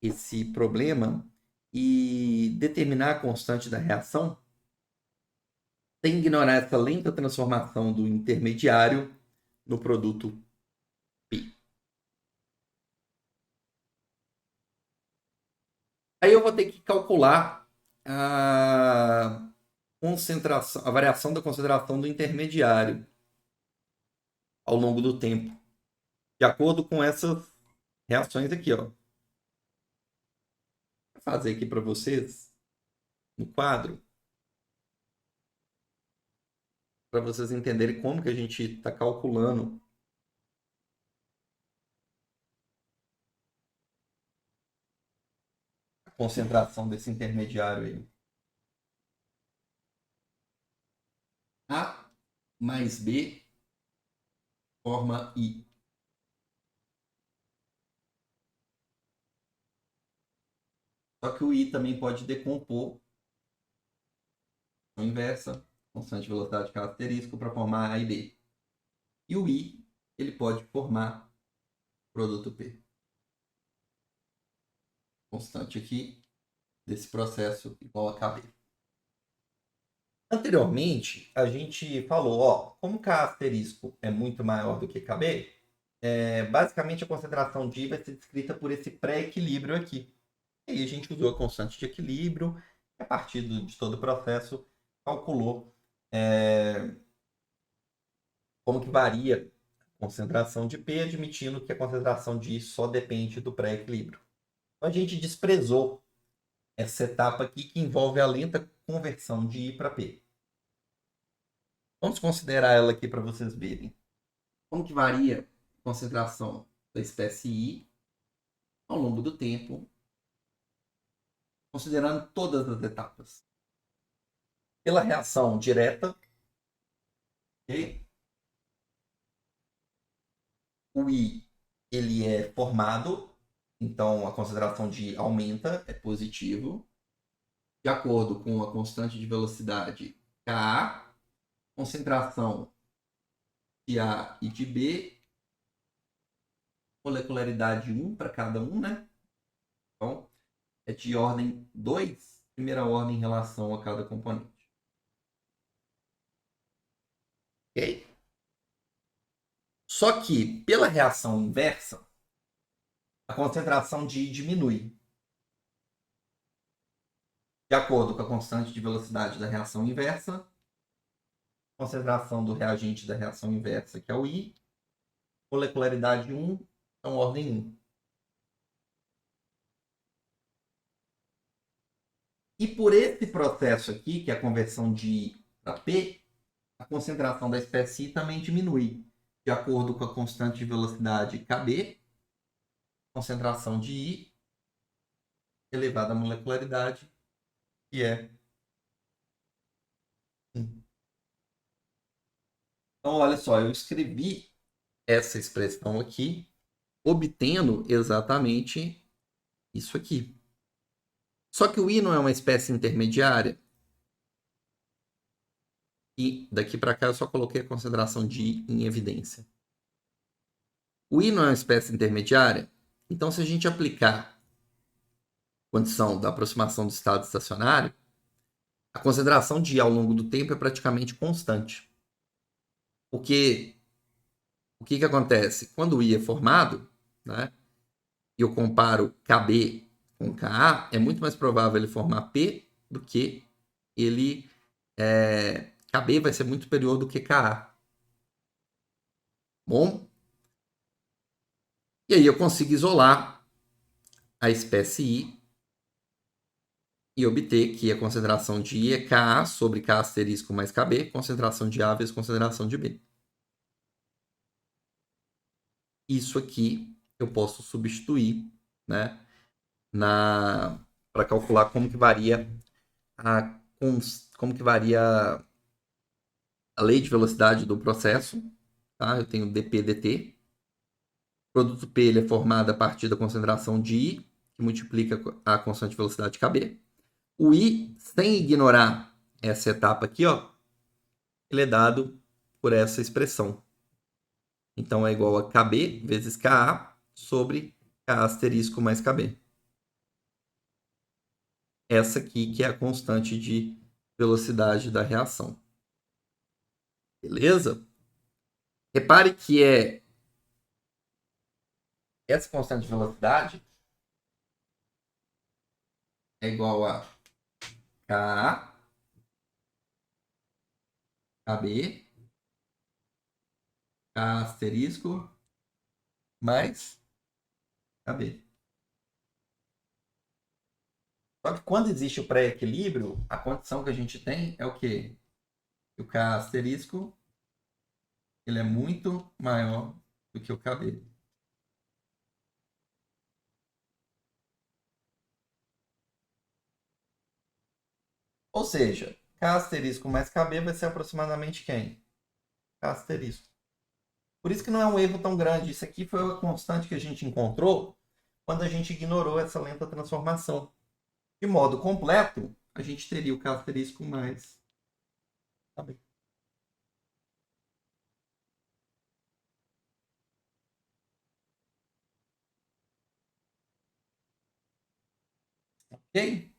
esse problema e determinar a constante da reação sem ignorar essa lenta transformação do intermediário no produto P? Aí eu vou ter que calcular a concentração, a variação da concentração do intermediário ao longo do tempo, de acordo com essas reações aqui, ó. Vou fazer aqui para vocês no quadro, para vocês entenderem como que a gente está calculando a concentração desse intermediário aí. A mais B forma I. Só que o I também pode decompor a inversa, constante de velocidade característico, para formar A e B. E o I, ele pode formar produto P. Constante aqui desse processo igual a KB. Anteriormente, a gente falou, ó, como K asterisco é muito maior do que KB, basicamente a concentração de I vai ser descrita por esse pré-equilíbrio aqui. E aí a gente usou a constante de equilíbrio, e a partir de todo o processo, calculou como que varia a concentração de P, admitindo que a concentração de I só depende do pré-equilíbrio. Então a gente desprezou essa etapa aqui que envolve a lenta conversão de I para P. Vamos considerar ela aqui para vocês verem. Como que varia a concentração da espécie I ao longo do tempo, considerando todas as etapas. Pela reação direta, okay? O I ele é formado, então a concentração de I aumenta, é positivo. De acordo com a constante de velocidade Ka, concentração de A e de B, molecularidade 1 para cada um, né? Então, é de ordem 2, primeira ordem em relação a cada componente. Ok? Só que, pela reação inversa, a concentração de I diminui. De acordo com a constante de velocidade da reação inversa, a concentração do reagente da reação inversa, que é o I, molecularidade 1, então ordem 1. E por esse processo aqui, que é a conversão de I para P, a concentração da espécie I também diminui. De acordo com a constante de velocidade Kb, concentração de I elevada à molecularidade, que é 1. Então, olha só, eu escrevi essa expressão aqui, obtendo exatamente isso aqui. Só que o I não é uma espécie intermediária. E daqui para cá eu só coloquei a concentração de I em evidência. O I não é uma espécie intermediária. Então, se a gente aplicar a condição da aproximação do estado estacionário, a concentração de I ao longo do tempo é praticamente constante. Porque o que acontece? Quando o I é formado, né, e eu comparo Kb com Ka, é muito mais provável ele formar P do que ele... Kb vai ser muito superior do que Ka. Bom, e aí eu consigo isolar a espécie I e obter que a concentração de I é Ka sobre K asterisco mais Kb, concentração de A vezes concentração de B. Isso aqui eu posso substituir, né, para calcular como que varia como que varia a lei de velocidade do processo, tá? Eu tenho dP/dt. O produto P ele é formado a partir da concentração de I, que multiplica a constante de velocidade KB. O I, sem ignorar essa etapa aqui, ó, ele é dado por essa expressão. Então, é igual a KB vezes KA sobre K asterisco mais KB. Essa aqui que é a constante de velocidade da reação. Beleza? Repare que essa constante de velocidade é igual a KA, KB, K asterisco mais KB. Só que quando existe o pré-equilíbrio, a condição que a gente tem é o quê? O K asterisco ele é muito maior do que o KB. Ou seja, K asterisco mais KB vai ser aproximadamente quem? K asterisco. Por isso que não é um erro tão grande. Isso aqui foi a constante que a gente encontrou quando a gente ignorou essa lenta transformação. De modo completo, a gente teria o K asterisco mais KB. Ok?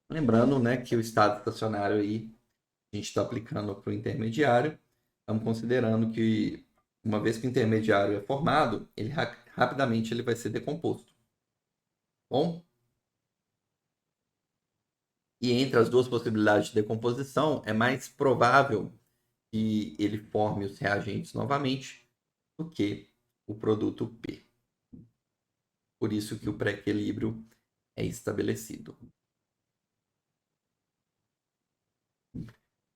Lembrando, né, que o estado estacionário aí a gente está aplicando para o intermediário, estamos considerando que uma vez que o intermediário é formado, ele rapidamente ele vai ser decomposto. Bom, e entre as duas possibilidades de decomposição, é mais provável que ele forme os reagentes novamente do que o produto P. Por isso que o pré-equilíbrio é estabelecido.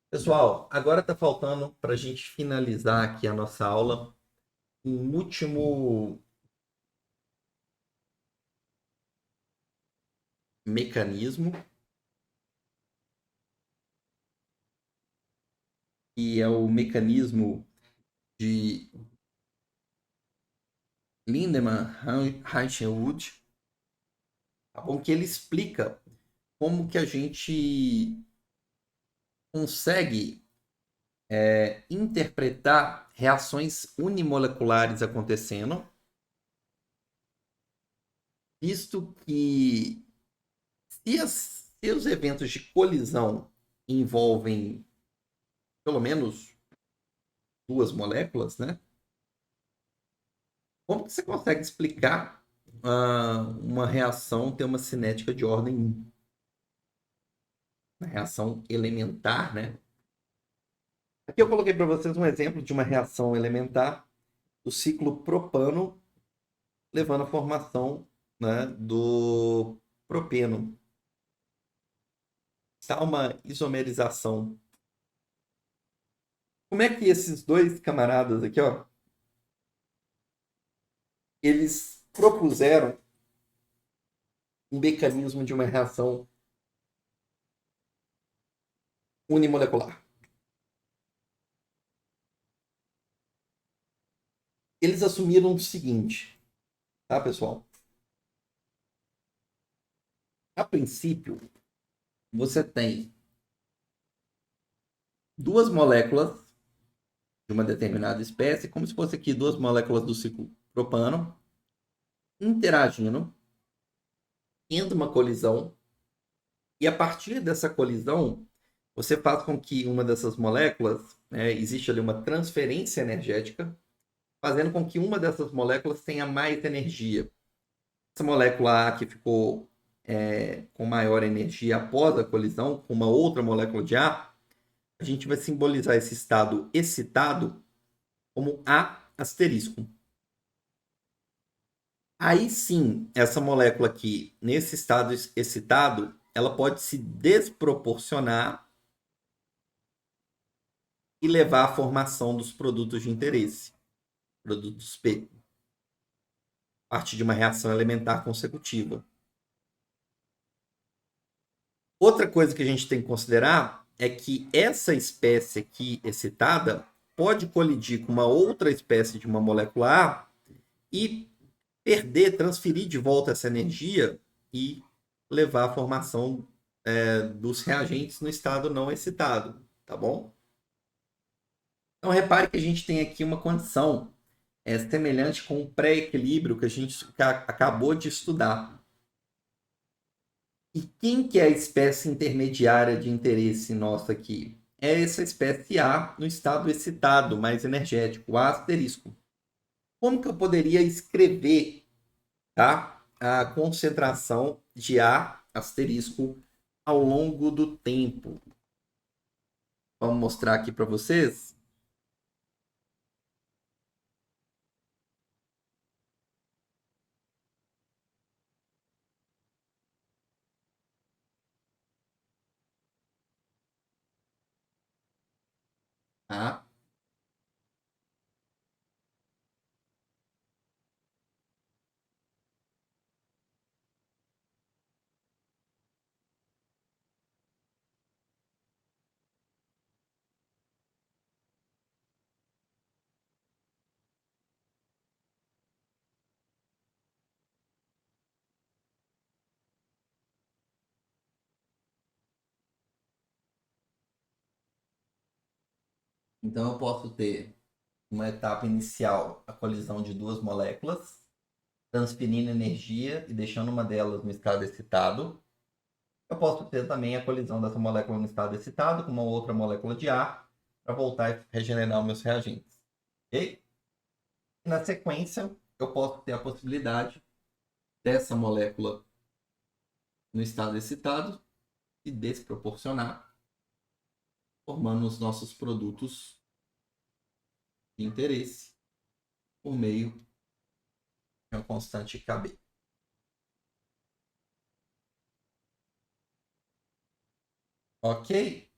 Pessoal, agora está faltando para a gente finalizar aqui a nossa aula um último mecanismo, que é o mecanismo de Lindemann-Reichenwood, tá bom? Que ele explica como que a gente consegue interpretar reações unimoleculares acontecendo, visto que se os eventos de colisão envolvem pelo menos duas moléculas, né? Como que você consegue explicar uma reação ter uma cinética de ordem 1? Uma reação elementar, né? Aqui eu coloquei para vocês um exemplo de uma reação elementar do ciclo propano levando à formação, né, do propeno. Está uma isomerização. Como é que esses dois camaradas aqui, ó, eles propuseram um mecanismo de uma reação unimolecular? Eles assumiram o seguinte, tá, pessoal? A princípio, você tem duas moléculas de uma determinada espécie, como se fosse aqui duas moléculas do ciclo propano, interagindo, tendo uma colisão, e a partir dessa colisão, você faz com que uma dessas moléculas, né, existe ali uma transferência energética, fazendo com que uma dessas moléculas tenha mais energia. Essa molécula A que ficou com maior energia após a colisão com uma outra molécula de a gente vai simbolizar esse estado excitado como A asterisco. Aí sim, essa molécula aqui, nesse estado excitado, ela pode se desproporcionar e levar à formação dos produtos de interesse, produtos P, a partir de uma reação elementar consecutiva. Outra coisa que a gente tem que considerar é que essa espécie aqui excitada pode colidir com uma outra espécie de uma molécula A e perder, transferir de volta essa energia e levar à formação dos reagentes no estado não excitado, tá bom? Então repare que a gente tem aqui uma condição semelhante com o pré-equilíbrio que a gente acabou de estudar. E quem que é a espécie intermediária de interesse nossa aqui? É essa espécie A no estado excitado, mais energético, o A asterisco. Como que eu poderia escrever, tá, a concentração de A asterisco ao longo do tempo? Vamos mostrar aqui para vocês? Tá? Então eu posso ter uma etapa inicial, a colisão de duas moléculas, transferindo energia e deixando uma delas no estado excitado. Eu posso ter também a colisão dessa molécula no estado excitado com uma outra molécula de ar para voltar e regenerar os meus reagentes. Ok? E na sequência, eu posso ter a possibilidade dessa molécula no estado excitado se desproporcionar, formando os nossos produtos de interesse por meio de uma constante Kb. Ok?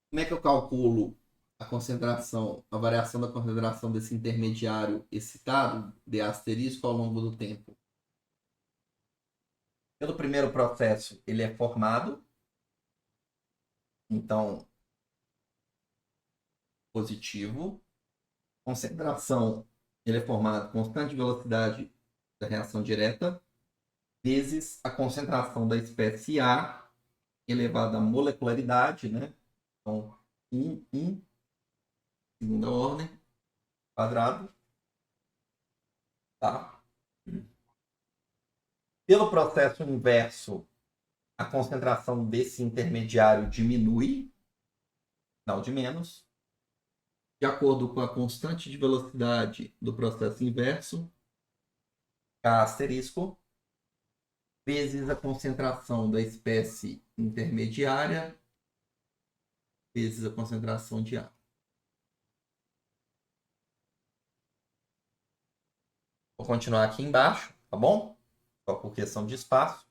Como é que eu calculo a concentração, a variação da concentração desse intermediário excitado, de asterisco, ao longo do tempo? Pelo primeiro processo, ele é formado, então, positivo. Concentração, ele é formado constante velocidade da reação direta, vezes a concentração da espécie A, elevada à molecularidade, né? Então, 1, segunda ordem, quadrado, tá? Pelo processo inverso, a concentração desse intermediário diminui, não de menos, de acordo com a constante de velocidade do processo inverso, K asterisco, vezes a concentração da espécie intermediária, vezes a concentração de A. Vou continuar aqui embaixo, tá bom? Só por questão de espaço.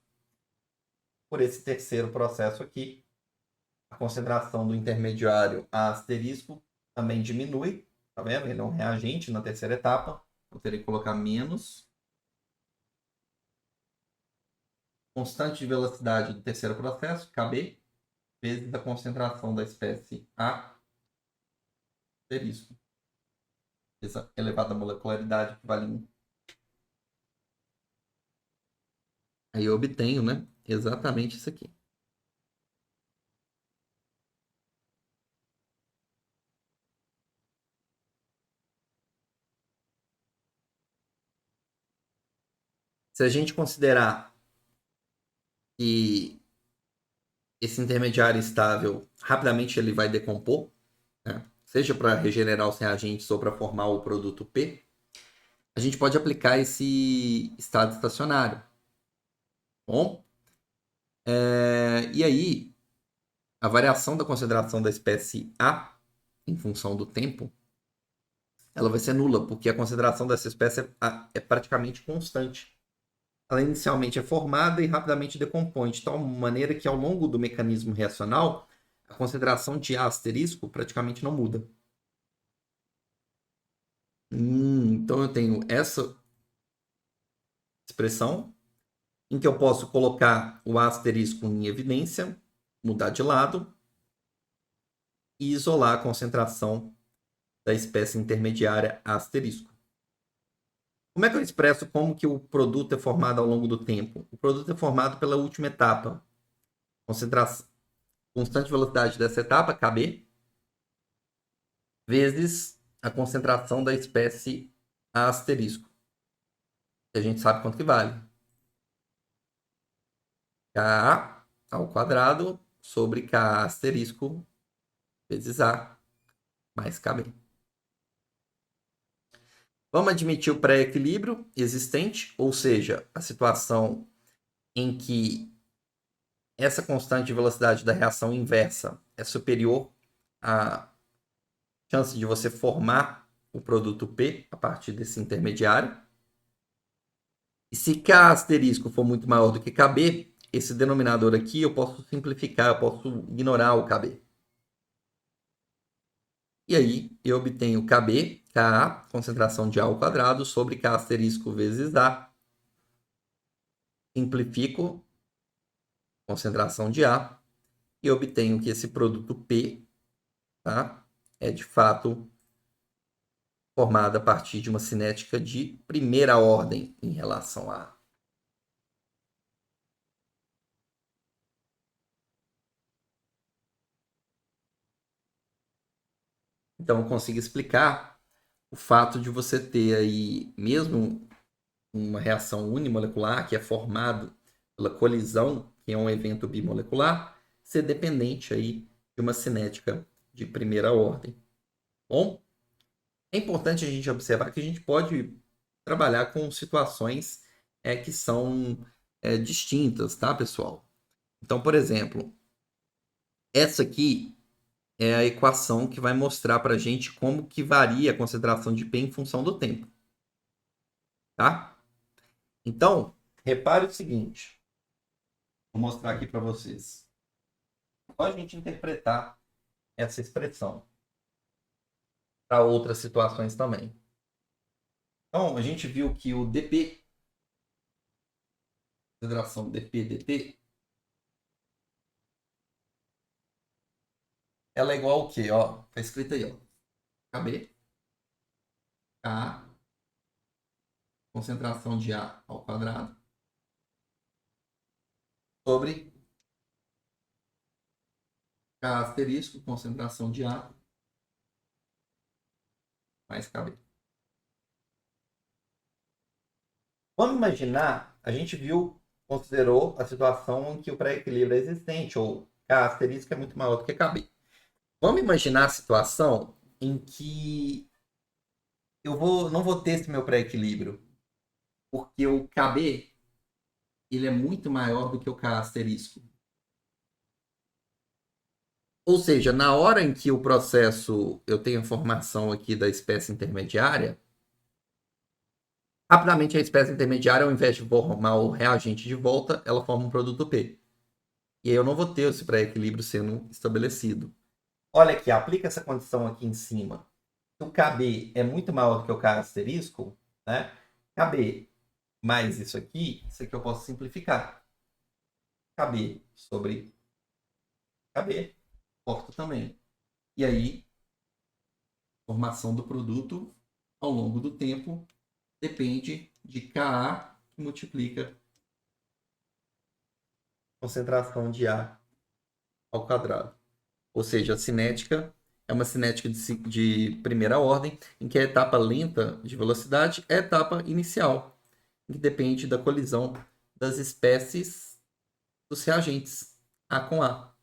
Por esse terceiro processo aqui, a concentração do intermediário A asterisco também diminui, tá vendo? Ele é um reagente na terceira etapa. Eu terei que colocar menos. Constante de velocidade do terceiro processo, Kb, vezes a concentração da espécie A asterisco. Essa elevada molecularidade que vale 1. Aí eu obtenho, né, exatamente isso aqui. Se a gente considerar que esse intermediário estável rapidamente ele vai decompor, né? Seja para regenerar os reagentes ou para formar o produto P, a gente pode aplicar esse estado estacionário. Bom, e aí a variação da concentração da espécie A em função do tempo, ela vai ser nula, porque a concentração dessa espécie é praticamente constante. Ela inicialmente é formada e rapidamente decompõe, de tal maneira que ao longo do mecanismo reacional, a concentração de A asterisco praticamente não muda. Então eu tenho essa expressão em que eu posso colocar o asterisco em evidência, mudar de lado e isolar a concentração da espécie intermediária asterisco. Como é que eu expresso como que o produto é formado ao longo do tempo? O produto é formado pela última etapa. Concentração, constante velocidade dessa etapa, Kb, vezes a concentração da espécie asterisco. A gente sabe quanto que vale. Ka ao quadrado sobre K asterisco vezes A mais Kb. Vamos admitir o pré-equilíbrio existente, ou seja, a situação em que essa constante de velocidade da reação inversa é superior à chance de você formar o produto P a partir desse intermediário. E se K asterisco for muito maior do que Kb, esse denominador aqui eu posso simplificar, eu posso ignorar o Kb. E aí eu obtenho Kb, Ka, concentração de A ao quadrado, sobre K asterisco vezes A. Simplifico, concentração de A, e obtenho que esse produto P, tá, é de fato formado a partir de uma cinética de primeira ordem em relação a A. Então eu consigo explicar o fato de você ter aí, mesmo uma reação unimolecular, que é formado pela colisão, que é um evento bimolecular, ser dependente aí de uma cinética de primeira ordem. Bom, é importante a gente observar que a gente pode trabalhar com situações que são distintas, tá, pessoal? Então, por exemplo, essa aqui é a equação que vai mostrar para a gente como que varia a concentração de P em função do tempo, tá? Então, repare o seguinte, vou mostrar aqui para vocês. Pode a gente interpretar essa expressão para outras situações também. Então, a gente viu que o dp, consideração dp dt, ela é igual ao quê? Ó, tá escrito aí, ó. Kb, Ka, concentração de A ao quadrado, sobre K asterisco, concentração de A, mais Kb. Vamos imaginar, a gente viu, considerou a situação em que o pré-equilíbrio é existente, ou K asterisco é muito maior do que Kb. Vamos imaginar a situação em que não vou ter esse meu pré-equilíbrio, porque o Kb ele é muito maior do que o K asterisco. Ou seja, na hora em que o processo, eu tenho a formação aqui da espécie intermediária, rapidamente a espécie intermediária, ao invés de formar o reagente de volta, ela forma um produto P. E aí eu não vou ter esse pré-equilíbrio sendo estabelecido. Olha aqui, aplica essa condição aqui em cima. Se o Kb é muito maior do que o K asterisco, né? Kb mais isso aqui eu posso simplificar. Kb sobre Kb, corto também. E aí, formação do produto ao longo do tempo depende de Ka que multiplica concentração de A ao quadrado. Ou seja, a cinética é uma cinética de primeira ordem, em que a etapa lenta de velocidade é a etapa inicial, que depende da colisão das espécies dos reagentes A com A.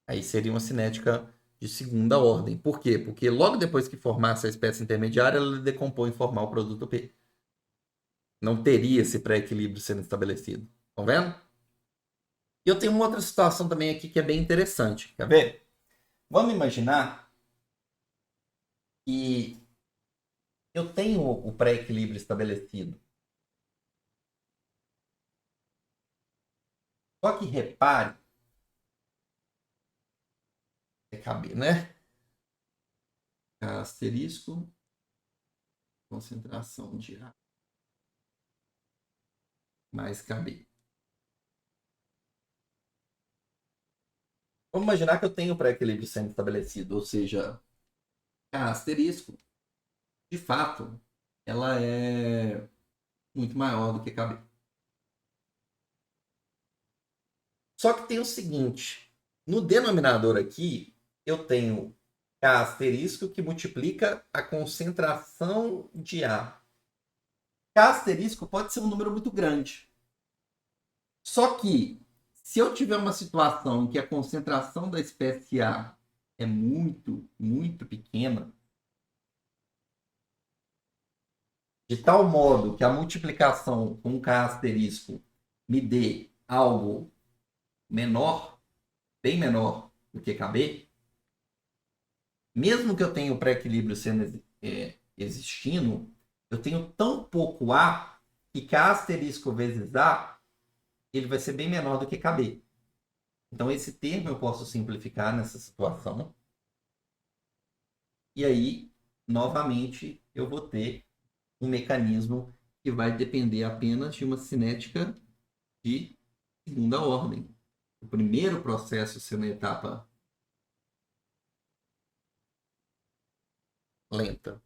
Aí seria uma cinética de segunda ordem. Por quê? Porque logo depois que formar essa espécie intermediária, ela decompõe em formar o produto P. Não teria esse pré-equilíbrio sendo estabelecido. Estão vendo? E eu tenho uma outra situação também aqui que é bem interessante. Quer ver? Vamos imaginar que eu tenho o pré-equilíbrio estabelecido. Só que repare, é caber, né? Asterisco, concentração de A mais KB. Vamos imaginar que eu tenho pré-equilíbrio sendo estabelecido, ou seja, a asterisco, de fato, ela é muito maior do que KB. Só que tem o seguinte, no denominador aqui, eu tenho K asterisco que multiplica a concentração de A. K asterisco pode ser um número muito grande. Só que, se eu tiver uma situação em que a concentração da espécie A é muito, muito pequena, de tal modo que a multiplicação com K asterisco me dê algo menor, bem menor do que KB, mesmo que eu tenha o pré-equilíbrio sendo existindo, eu tenho tão pouco A que K asterisco vezes A ele vai ser bem menor do que KB. Então, esse termo eu posso simplificar nessa situação. E aí, novamente, eu vou ter um mecanismo que vai depender apenas de uma cinética de segunda ordem. O primeiro processo ser uma etapa lenta.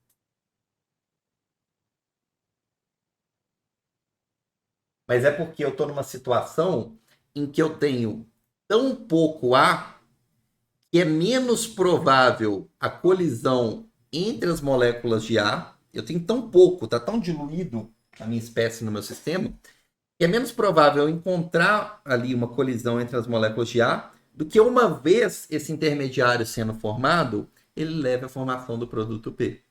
Mas é porque eu estou numa situação em que eu tenho tão pouco ar que é menos provável a colisão entre as moléculas de ar. Eu tenho tão pouco, está tão diluído a minha espécie no meu sistema, que é menos provável eu encontrar ali uma colisão entre as moléculas de ar do que uma vez esse intermediário sendo formado, ele leve à formação do produto P.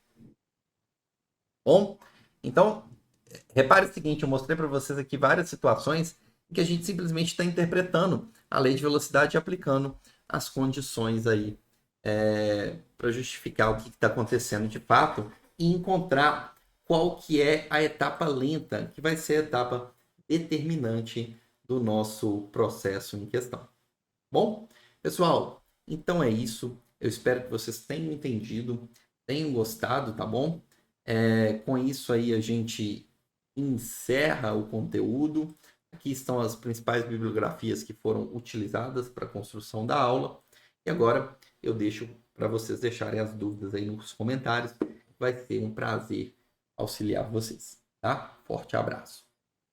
Bom, então, repare o seguinte, eu mostrei para vocês aqui várias situações em que a gente simplesmente está interpretando a lei de velocidade e aplicando as condições aí para justificar o que está acontecendo de fato e encontrar qual que é a etapa lenta, que vai ser a etapa determinante do nosso processo em questão. Bom, pessoal, então é isso. Eu espero que vocês tenham entendido, tenham gostado, tá bom? Com isso aí a gente encerra o conteúdo. Aqui estão as principais bibliografias que foram utilizadas para a construção da aula. E agora eu deixo para vocês deixarem as dúvidas aí nos comentários. Vai ser um prazer auxiliar vocês, tá? Forte abraço.